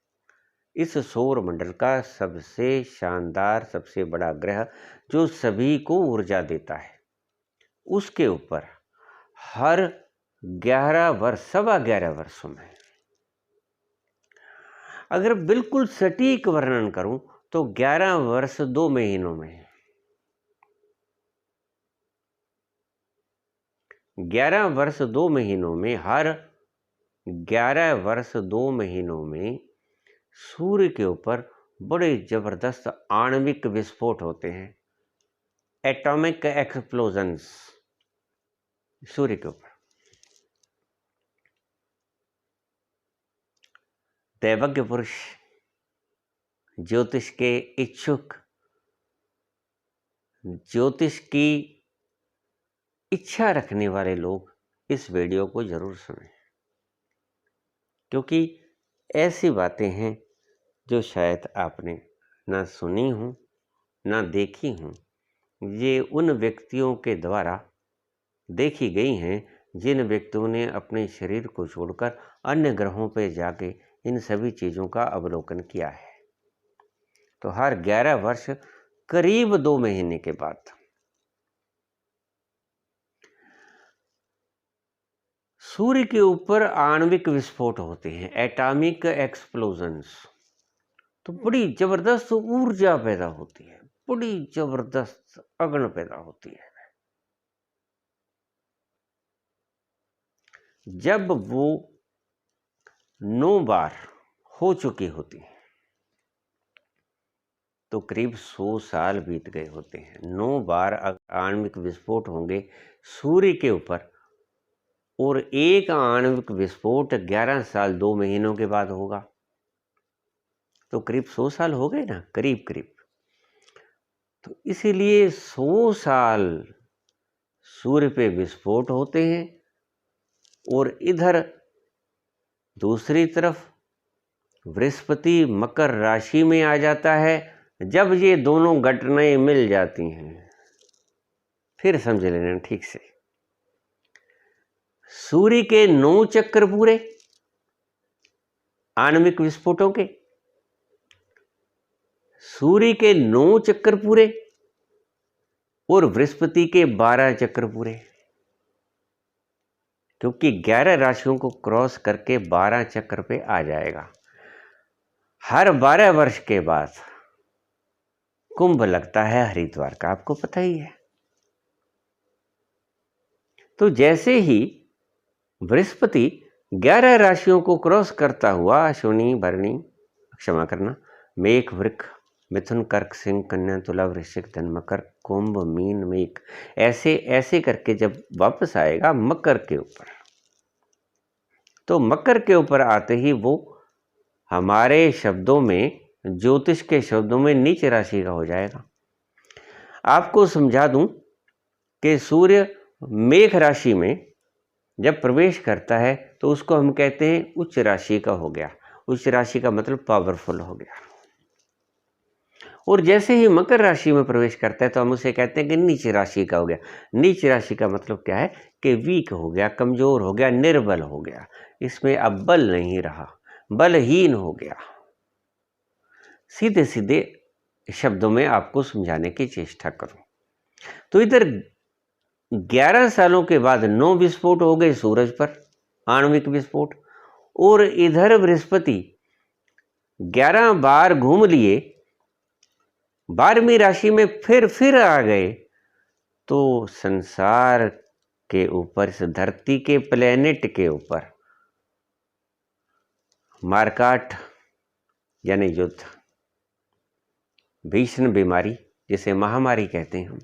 इस सौर मंडल का सबसे शानदार, सबसे बड़ा ग्रह जो सभी को ऊर्जा देता है, उसके ऊपर हर 11 वर्ष, 11.25 वर्षों में, अगर बिल्कुल सटीक वर्णन करूं तो 11 वर्ष 2 महीनों में, 11 वर्ष 2 महीनों में, हर 11 वर्ष 2 महीनों में सूर्य के ऊपर बड़े जबरदस्त आणविक विस्फोट होते हैं, एटॉमिक एक्सप्लोजन्स सूर्य के ऊपर। दैवज्ञ पुरुष, ज्योतिष के इच्छुक, ज्योतिष की इच्छा रखने वाले लोग इस वीडियो को जरूर सुनें, क्योंकि ऐसी बातें हैं जो शायद आपने ना सुनी हो, ना देखी हो। ये उन व्यक्तियों के द्वारा देखी गई हैं जिन व्यक्तियों ने अपने शरीर को छोड़कर अन्य ग्रहों पर जाके इन सभी चीज़ों का अवलोकन किया है। तो हर 11 वर्ष करीब 2 महीने के बाद सूर्य के ऊपर आणविक विस्फोट होते हैं, एटॉमिक एक्सप्लोजन्स। तो बड़ी जबरदस्त ऊर्जा पैदा होती है, बड़ी जबरदस्त अग्नि पैदा होती है। जब वो 9 बार हो चुकी होती है तो करीब 100 साल बीत गए होते हैं। 9 बार आणविक विस्फोट होंगे सूर्य के ऊपर, और एक आणविक विस्फोट 11 साल 2 महीनों के बाद होगा, तो करीब 100 साल हो गए ना, करीब करीब। तो इसीलिए 100 साल सूर्य पे विस्फोट होते हैं और इधर दूसरी तरफ बृहस्पति मकर राशि में आ जाता है। जब ये दोनों घटनाएं मिल जाती हैं, फिर समझ लेना ठीक से, सूर्य के 9 चक्कर पूरे आणविक विस्फोटों के, सूर्य के 9 चक्कर पूरे और बृहस्पति के 12 चक्कर पूरे, क्योंकि 11 राशियों को क्रॉस करके 12 चक्कर पे आ जाएगा। हर 12 वर्ष के बाद कुंभ लगता है हरिद्वार का, आपको पता ही है। तो जैसे ही बृहस्पति 11 राशियों को क्रॉस करता हुआ अश्विनी, भरणी, क्षमा करना, मेष, वृक, मिथुन, कर्क, सिंह, कन्या, तुला, वृश्चिक, धन, मकर, कुंभ, मीन, मेष, ऐसे ऐसे करके जब वापस आएगा मकर के ऊपर, तो मकर के ऊपर आते ही वो हमारे शब्दों में, ज्योतिष के शब्दों में नीच राशि का हो जाएगा। आपको समझा दूं कि सूर्य मेष राशि में जब प्रवेश करता है तो उसको हम कहते हैं उच्च राशि का हो गया। उच्च राशि का मतलब पावरफुल हो गया। और जैसे ही मकर राशि में प्रवेश करता है तो हम उसे कहते हैं कि नीच राशि का हो गया। नीच राशि का मतलब क्या है कि वीक हो गया, कमजोर हो गया, निर्बल हो गया, इसमें अब बल नहीं रहा, बलहीन हो गया। सीधे सीधे शब्दों में आपको समझाने की चेष्टा करूं तो इधर 11 सालों के बाद 9 विस्फोट हो गए सूरज पर, आणविक विस्फोट, और इधर बृहस्पति 11 बार घूम लिए, 12वीं राशि में फिर आ गए, तो संसार के ऊपर, इस धरती के प्लेनेट के ऊपर मारकाट यानी युद्ध, भीषण बीमारी जिसे महामारी कहते हैं हम,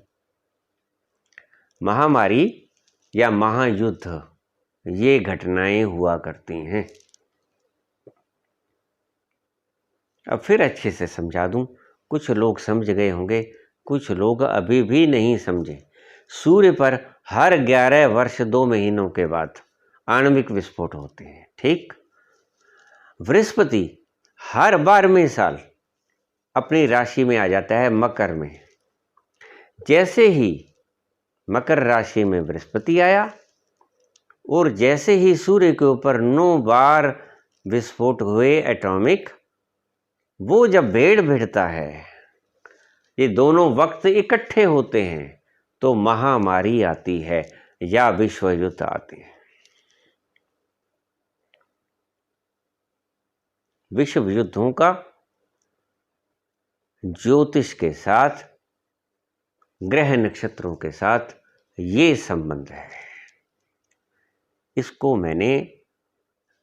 महामारी या महायुद्ध, ये घटनाएं हुआ करती हैं। अब फिर अच्छे से समझा दूं, कुछ लोग समझ गए होंगे, कुछ लोग अभी भी नहीं समझे। सूर्य पर हर 11 वर्ष 2 महीनों के बाद आणविक विस्फोट होते हैं, ठीक। बृहस्पति हर 12वें साल अपनी राशि में आ जाता है, मकर में। जैसे ही मकर राशि में बृहस्पति आया और जैसे ही सूर्य के ऊपर 9 बार विस्फोट हुए एटॉमिक, वो जब भेड़ भिड़ता है, ये दोनों वक्त इकट्ठे होते हैं, तो महामारी आती है या विश्व युद्ध आते हैं। विश्व युद्धों का ज्योतिष के साथ, ग्रह नक्षत्रों के साथ ये संबंध है। इसको मैंने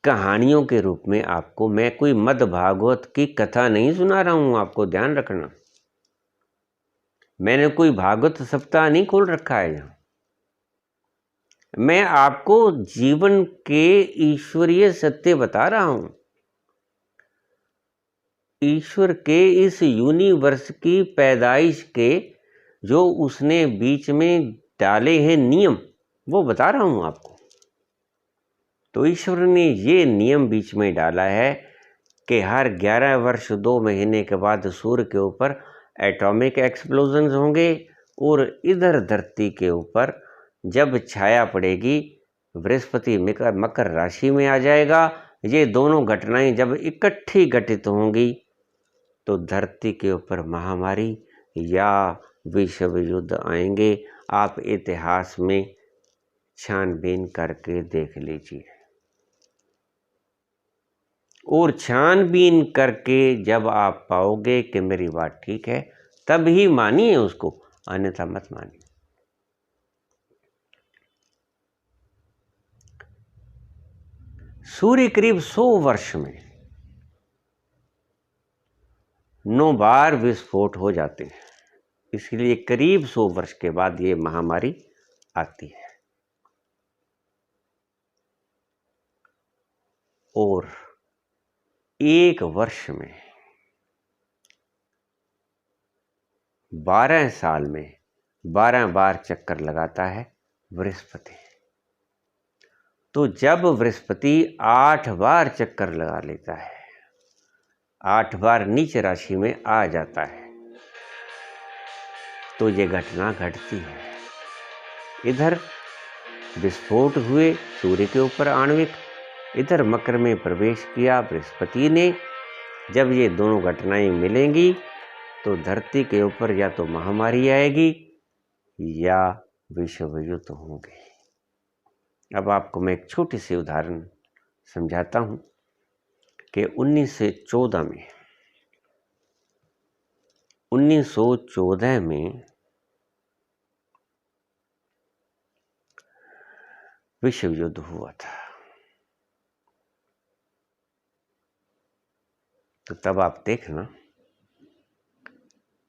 कहानियों के रूप में आपको, मैं कोई मद भागवत की कथा नहीं सुना रहा हूं, आपको ध्यान रखना। मैंने कोई भागवत सप्ताह नहीं खोल रखा है यहां। मैं आपको जीवन के ईश्वरीय सत्य बता रहा हूं। ईश्वर के इस यूनिवर्स की पैदाइश के जो उसने बीच में डाले हैं नियम, वो बता रहा हूं आपको। तो ईश्वर ने ये नियम बीच में डाला है कि हर 11 वर्ष 2 महीने के बाद सूर्य के ऊपर एटॉमिक एक्सप्लोजन्स होंगे और इधर धरती के ऊपर जब छाया पड़ेगी, बृहस्पति मकर राशि में आ जाएगा। ये दोनों घटनाएं जब इकट्ठी घटित होंगी तो धरती के ऊपर महामारी या विश्व युद्ध आएंगे। आप इतिहास में छानबीन करके देख लीजिए, और छानबीन करके जब आप पाओगे कि मेरी बात ठीक है, तब ही मानिए उसको, अन्यथा मत मानिए। सूर्य करीब 100 वर्ष में 9 बार विस्फोट हो जाते हैं, इसलिए करीब 100 वर्ष के बाद ये महामारी आती है। और 1 वर्ष में 12 साल में 12 बार चक्कर लगाता है बृहस्पति। तो जब बृहस्पति 8 बार चक्कर लगा लेता है, 8 बार नीच राशि में आ जाता है, तो ये घटना घटती है। इधर विस्फोट हुए सूर्य के ऊपर आणविक, इधर मकर में प्रवेश किया बृहस्पति ने। जब ये दोनों घटनाएं मिलेंगी तो धरती के ऊपर या तो महामारी आएगी या विश्व युद्ध होंगे। अब आपको मैं एक छोटी सी उदाहरण समझाता हूं कि 1914 में विश्व युद्ध हुआ था। तो तब आप देखना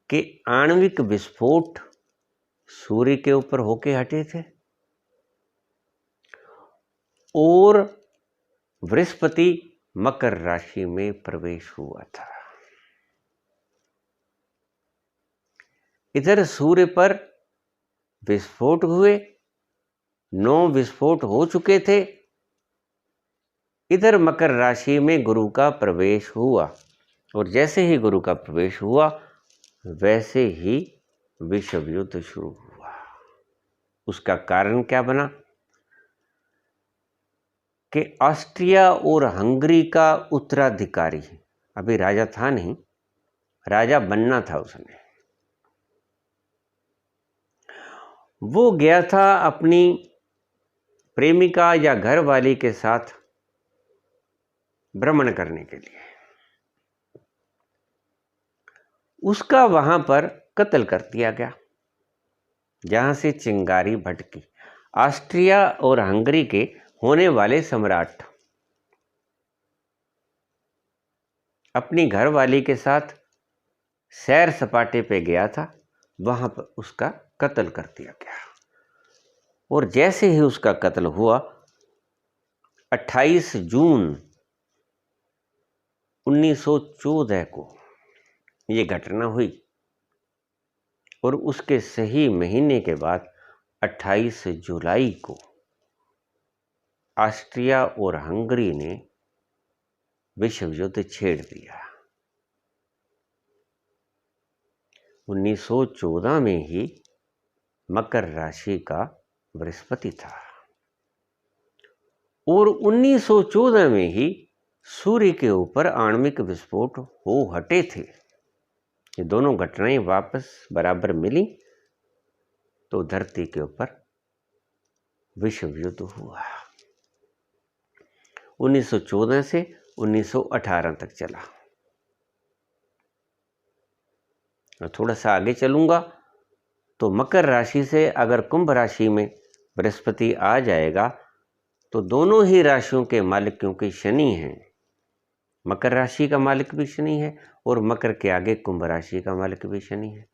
कि आणविक विस्फोट सूर्य के ऊपर होके हटे थे और बृहस्पति मकर राशि में प्रवेश हुआ था। इधर सूर्य पर विस्फोट हुए, 9 विस्फोट हो चुके थे। इधर मकर राशि में गुरु का प्रवेश हुआ और जैसे ही गुरु का प्रवेश हुआ वैसे ही विश्व युद्ध शुरू हुआ। उसका कारण क्या बना कि ऑस्ट्रिया और हंगरी का उत्तराधिकारी, अभी राजा था नहीं, राजा बनना था उसने, वो गया था अपनी प्रेमिका या घरवाली के साथ भ्रमण करने के लिए। उसका वहां पर कत्ल कर दिया गया, जहां से चिंगारी भटकी। ऑस्ट्रिया और हंगरी के होने वाले सम्राट अपनी घरवाली के साथ सैर सपाटे पे गया था, वहां पर उसका कत्ल कर दिया गया। और जैसे ही उसका कत्ल हुआ 28 जून 1914 को ये घटना हुई और उसके सही महीने के बाद 28 जुलाई को ऑस्ट्रिया और हंगरी ने विश्व युद्ध छेड़ दिया। 1914 में ही मकर राशि का बृहस्पति था और 1914 में ही सूर्य के ऊपर आणविक विस्फोट हो हटे थे। ये दोनों घटनाएं वापस बराबर मिली तो धरती के ऊपर विश्व युद्ध हुआ। 1914 से 1918 तक चला। और थोड़ा सा आगे चलूंगा तो मकर राशि से अगर कुंभ राशि में बृहस्पति आ जाएगा तो दोनों ही राशियों के मालिक, क्योंकि शनि हैं, मकर राशि का मालिक भी शनि है और मकर के आगे कुंभ राशि का मालिक भी शनि है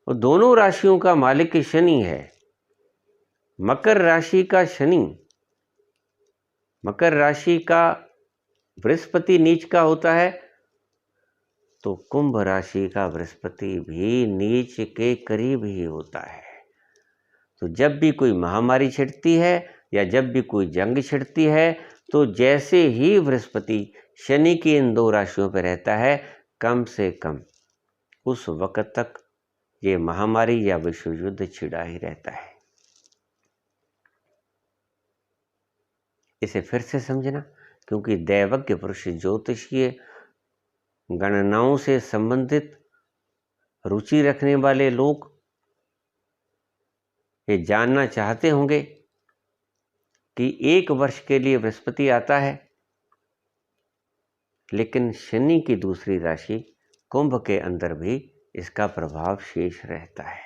और दोनों राशियों का मालिक शनि है। मकर राशि का शनि, मकर राशि का बृहस्पति नीच का होता है तो कुंभ राशि का बृहस्पति भी नीच के करीब ही होता है। तो जब भी कोई महामारी छिड़ती है या जब भी कोई जंग छिड़ती है तो जैसे ही बृहस्पति शनि की इन दो राशियों पर रहता है, कम से कम उस वक्त तक ये महामारी या विश्व युद्ध छिड़ा ही रहता है। इसे फिर से समझना, क्योंकि दैवज्ञ पुरुष ज्योतिषीय गणनाओं से संबंधित रुचि रखने वाले लोग ये जानना चाहते होंगे कि 1 वर्ष के लिए बृहस्पति आता है, लेकिन शनि की दूसरी राशि कुंभ के अंदर भी इसका प्रभाव शेष रहता है।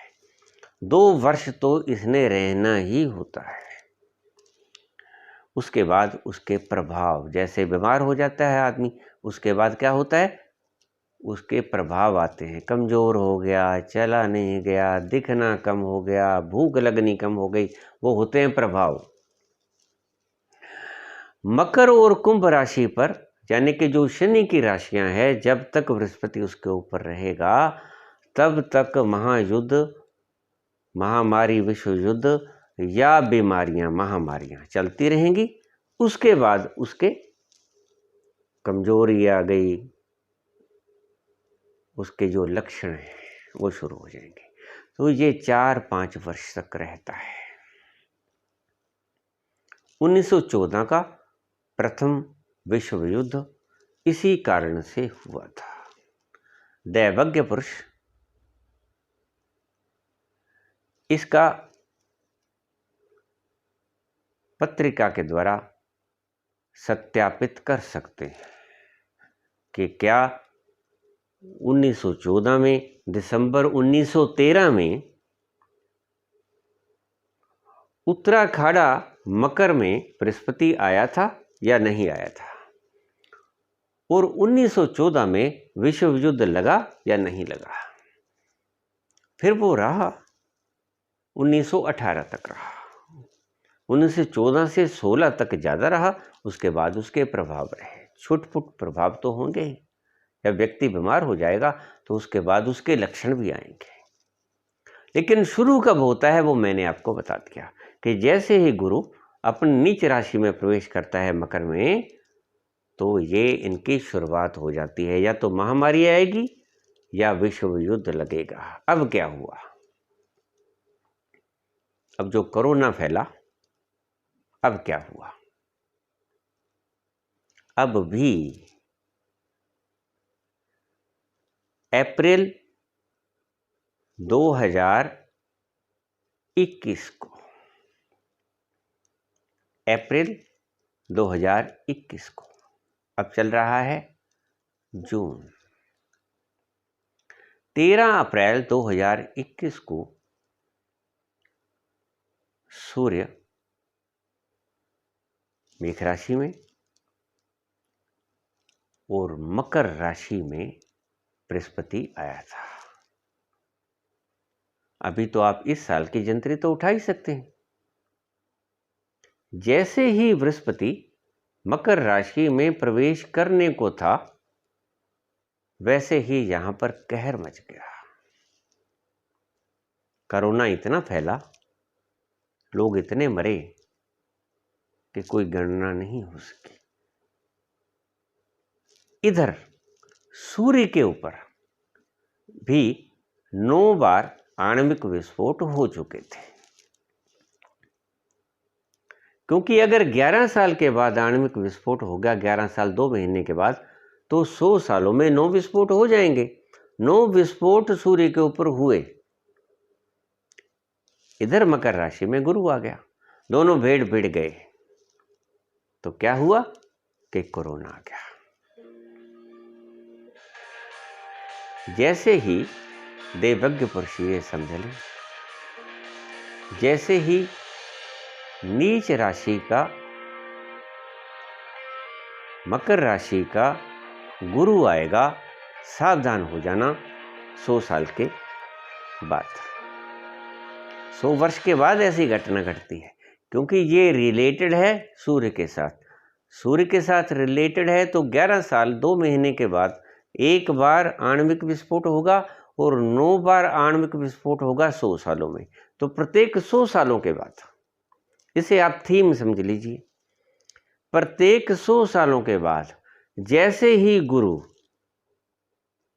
2 वर्ष तो इसने रहना ही होता है। उसके बाद उसके प्रभाव, जैसे बीमार हो जाता है आदमी, उसके बाद क्या होता है, उसके प्रभाव आते हैं। कमज़ोर हो गया, चला नहीं गया, दिखना कम हो गया, भूख लगनी कम हो गई, वो होते हैं प्रभाव। मकर और कुंभ राशि पर, यानी कि जो शनि की राशियां हैं, जब तक बृहस्पति उसके ऊपर रहेगा तब तक महायुद्ध, महामारी, विश्व युद्ध या बीमारियां, महामारियां चलती रहेंगी। उसके बाद उसके कमजोरी आ गई, उसके जो लक्षण हैं वो शुरू हो जाएंगे। तो ये 4-5 वर्ष तक रहता है। 1914 का प्रथम विश्व युद्ध इसी कारण से हुआ था। दैवज्ञ पुरुष इसका पत्रिका के द्वारा सत्यापित कर सकते हैं कि क्या 1914 में, दिसंबर 1913 में उत्तराखाड़ा मकर में बृहस्पति आया था या नहीं आया था, और 1914 में विश्व युद्ध लगा या नहीं लगा। फिर वो रहा, 1918 तक रहा, 1914 से 16 तक ज़्यादा रहा, उसके बाद उसके प्रभाव रहे। छुट-पुट प्रभाव तो होंगे ही। जब व्यक्ति बीमार हो जाएगा तो उसके बाद उसके लक्षण भी आएंगे। लेकिन शुरू कब होता है वो मैंने आपको बता दिया कि जैसे ही गुरु अपनी नीच राशि में प्रवेश करता है मकर में, तो ये इनकी शुरुआत हो जाती है। या तो महामारी आएगी या विश्व युद्ध लगेगा। अब क्या हुआ? अब जो कोरोना फैला, अब क्या हुआ? अब भी अप्रैल 2021 को, अप्रैल 2021 को, अब चल रहा है जून, 13 अप्रैल 2021 को सूर्य मेष राशि में और मकर राशि में बृहस्पति आया था। अभी तो आप इस साल की जंतरी तो उठा ही सकते हैं। जैसे ही बृहस्पति मकर राशि में प्रवेश करने को था, वैसे ही यहां पर कहर मच गया। कोरोना इतना फैला, लोग इतने मरे कि कोई गणना नहीं हो सकी। इधर सूर्य के ऊपर भी 9 बार आणविक विस्फोट हो चुके थे। क्योंकि अगर 11 साल के बाद आणविक विस्फोट होगा, 11 साल 2 महीने के बाद, तो 100 सालों में 9 विस्फोट हो जाएंगे। 9 विस्फोट सूर्य के ऊपर हुए। इधर मकर राशि में गुरु आ गया, दोनों भेड़ भिड़ गए। तो क्या हुआ कि कोरोना आ गया। जैसे ही देवज्ञ पुरुष ये समझ लें, जैसे ही नीच राशि का मकर राशि का गुरु आएगा, सावधान हो जाना। 100 साल के बाद, 100 वर्ष के बाद ऐसी घटना घटती है, क्योंकि ये रिलेटेड है सूर्य के साथ। सूर्य के साथ रिलेटेड है तो 11 साल 2 महीने के बाद एक बार आणविक विस्फोट होगा और 9 बार आणविक विस्फोट होगा 100 सालों में। तो प्रत्येक 100 सालों के बाद, इसे आप थीम समझ लीजिए, प्रत्येक 100 सालों के बाद जैसे ही गुरु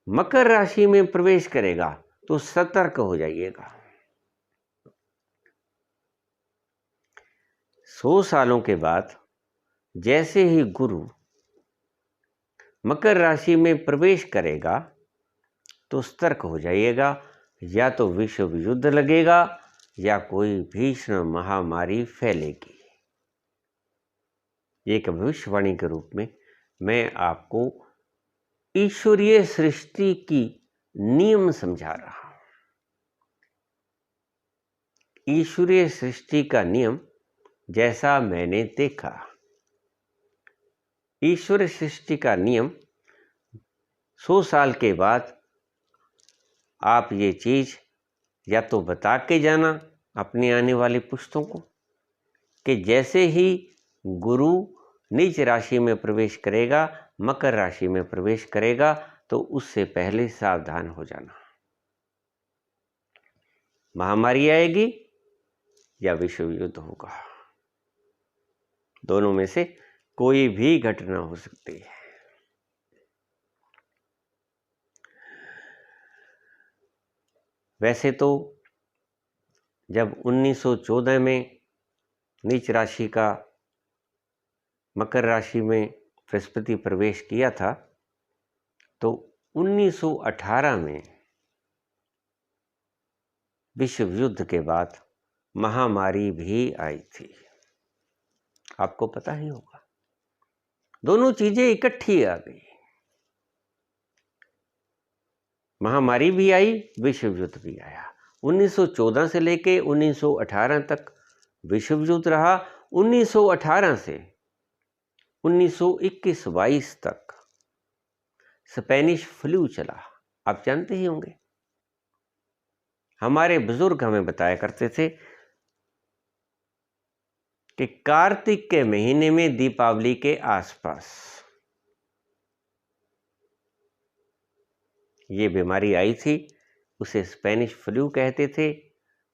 मकर राशि में प्रवेश करेगा तो सतर्क हो जाइएगा। 100 सालों के बाद जैसे ही गुरु मकर राशि में प्रवेश करेगा तो सतर्क हो जाइएगा। या तो विश्व युद्ध लगेगा या कोई भीषण महामारी फैलेगी। एक भविष्यवाणी के रूप में मैं आपको ईश्वरीय सृष्टि की नियम समझा रहा हूं। ईश्वरीय सृष्टि का नियम जैसा मैंने देखा, ईश्वर सृष्टि का नियम 100 साल के बाद आप ये चीज या तो बता के जाना अपनी आने वाली पुश्तों को कि जैसे ही गुरु नीच राशि में प्रवेश करेगा, मकर राशि में प्रवेश करेगा, तो उससे पहले सावधान हो जाना। महामारी आएगी या विश्व युद्ध होगा, दोनों में से कोई भी घटना हो सकती है। वैसे तो जब 1914 में नीच राशि का मकर राशि में बृहस्पति प्रवेश किया था, तो 1918 में विश्व युद्ध के बाद महामारी भी आई थी। आपको पता ही होगा, दोनों चीजें इकट्ठी आ गई। महामारी भी आई, विश्व युद्ध भी आया। 1914 से लेके 1918 तक विश्व युद्ध रहा। 1918 से 1921-22 तक स्पेनिश फ्लू चला, आप जानते ही होंगे। हमारे बुजुर्ग हमें बताया करते थे कि कार्तिक के महीने में दीपावली के आसपास ये बीमारी आई थी। उसे स्पेनिश फ्लू कहते थे।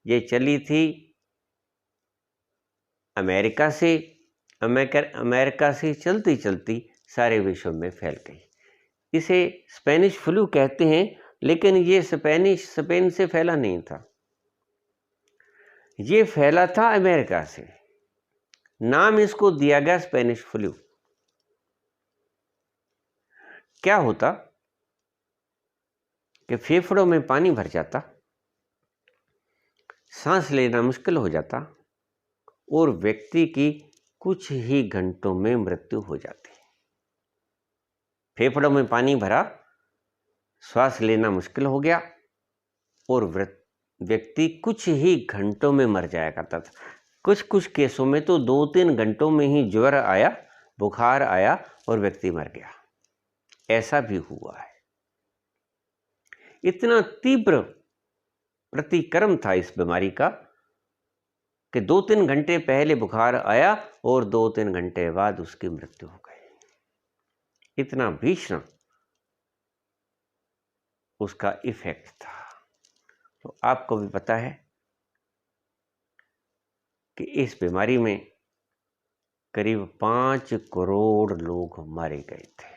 ये चली थी अमेरिका से, अमेरिका से चलती चलती सारे विश्व में फैल गई। इसे स्पेनिश फ्लू कहते हैं, लेकिन ये स्पेन से फैला नहीं था, ये फैला था अमेरिका से। नाम इसको दिया गया स्पेनिश फ्लू। क्या होता कि फेफड़ों में पानी भर जाता, सांस लेना मुश्किल हो जाता और व्यक्ति की कुछ ही घंटों में मृत्यु हो जाती। फेफड़ों में पानी भरा, श्वास लेना मुश्किल हो गया और व्यक्ति कुछ ही घंटों में मर जाया करता था। कुछ कुछ केसों में तो 2-3 घंटों में ही ज्वर आया, बुखार आया और व्यक्ति मर गया। ऐसा भी हुआ है। इतना तीव्र प्रतिक्रम था इस बीमारी का कि 2-3 घंटे पहले बुखार आया और 2-3 घंटे बाद उसकी मृत्यु हो गई। इतना भीषण उसका इफेक्ट था। तो आपको भी पता है कि इस बीमारी में करीब 5 करोड़ लोग मारे गए थे।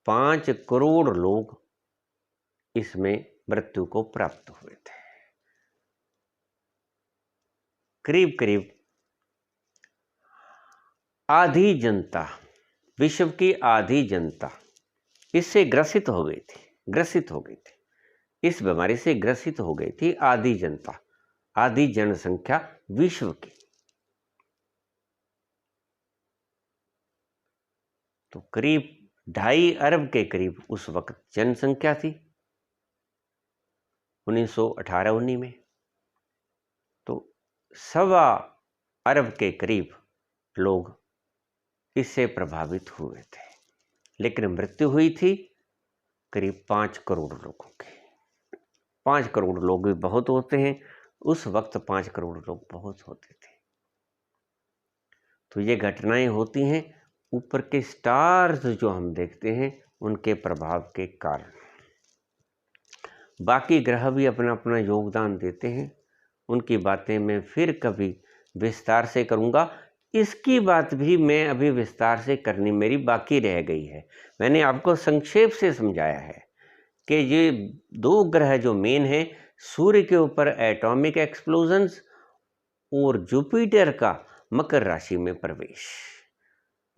5 करोड़ लोग इसमें मृत्यु को प्राप्त हुए थे। करीब करीब आधी जनता, विश्व की आधी जनता इससे ग्रसित हो गई थी। इस बीमारी से ग्रसित हो गई थी आधी जनता, आधी जनसंख्या विश्व की। तो करीब 2.5 अरब के करीब उस वक्त जनसंख्या थी 1918-19 में। तो 1.25 अरब के करीब लोग इससे प्रभावित हुए थे, लेकिन मृत्यु हुई थी करीब 5 करोड़ लोगों की। 5 करोड़ लोग भी बहुत होते हैं, उस वक्त 5 करोड़ लोग बहुत होते थे। तो ये घटनाएं होती हैं ऊपर के स्टार्स जो हम देखते हैं उनके प्रभाव के कारण। बाकी ग्रह भी अपना अपना योगदान देते हैं, उनकी बातें मैं फिर कभी विस्तार से करूँगा। इसकी बात भी मैं अभी विस्तार से करनी मेरी बाकी रह गई है। मैंने आपको संक्षेप से समझाया है कि ये 2 ग्रह जो मेन हैं, सूर्य के ऊपर एटॉमिक एक्सप्लोजन्स और जुपिटर का मकर राशि में प्रवेश,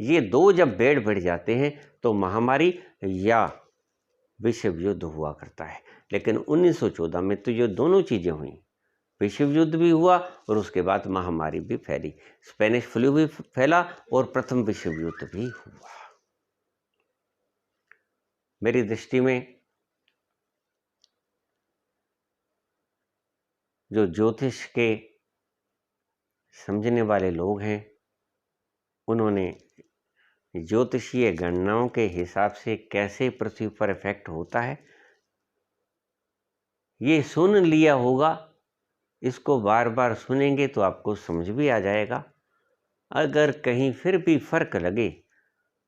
ये 2 जब बेड़ बढ़ जाते हैं तो महामारी या विश्व युद्ध हुआ करता है। लेकिन 1914 में तो ये दोनों चीज़ें हुई, विश्व युद्ध भी हुआ और उसके बाद महामारी भी फैली, स्पेनिश फ्लू भी फैला और प्रथम विश्व युद्ध भी हुआ। मेरी दृष्टि में जो ज्योतिष के समझने वाले लोग हैं, उन्होंने ज्योतिषीय गणनाओं के हिसाब से कैसे पृथ्वी पर इफेक्ट होता है ये सुन लिया होगा। इसको बार बार सुनेंगे तो आपको समझ भी आ जाएगा। अगर कहीं फिर भी फर्क लगे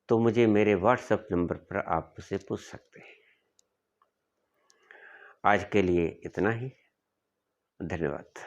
तो मुझे मेरे व्हाट्सएप नंबर पर आप मुझसे पूछ सकते हैं। आज के लिए इतना ही। धन्यवाद।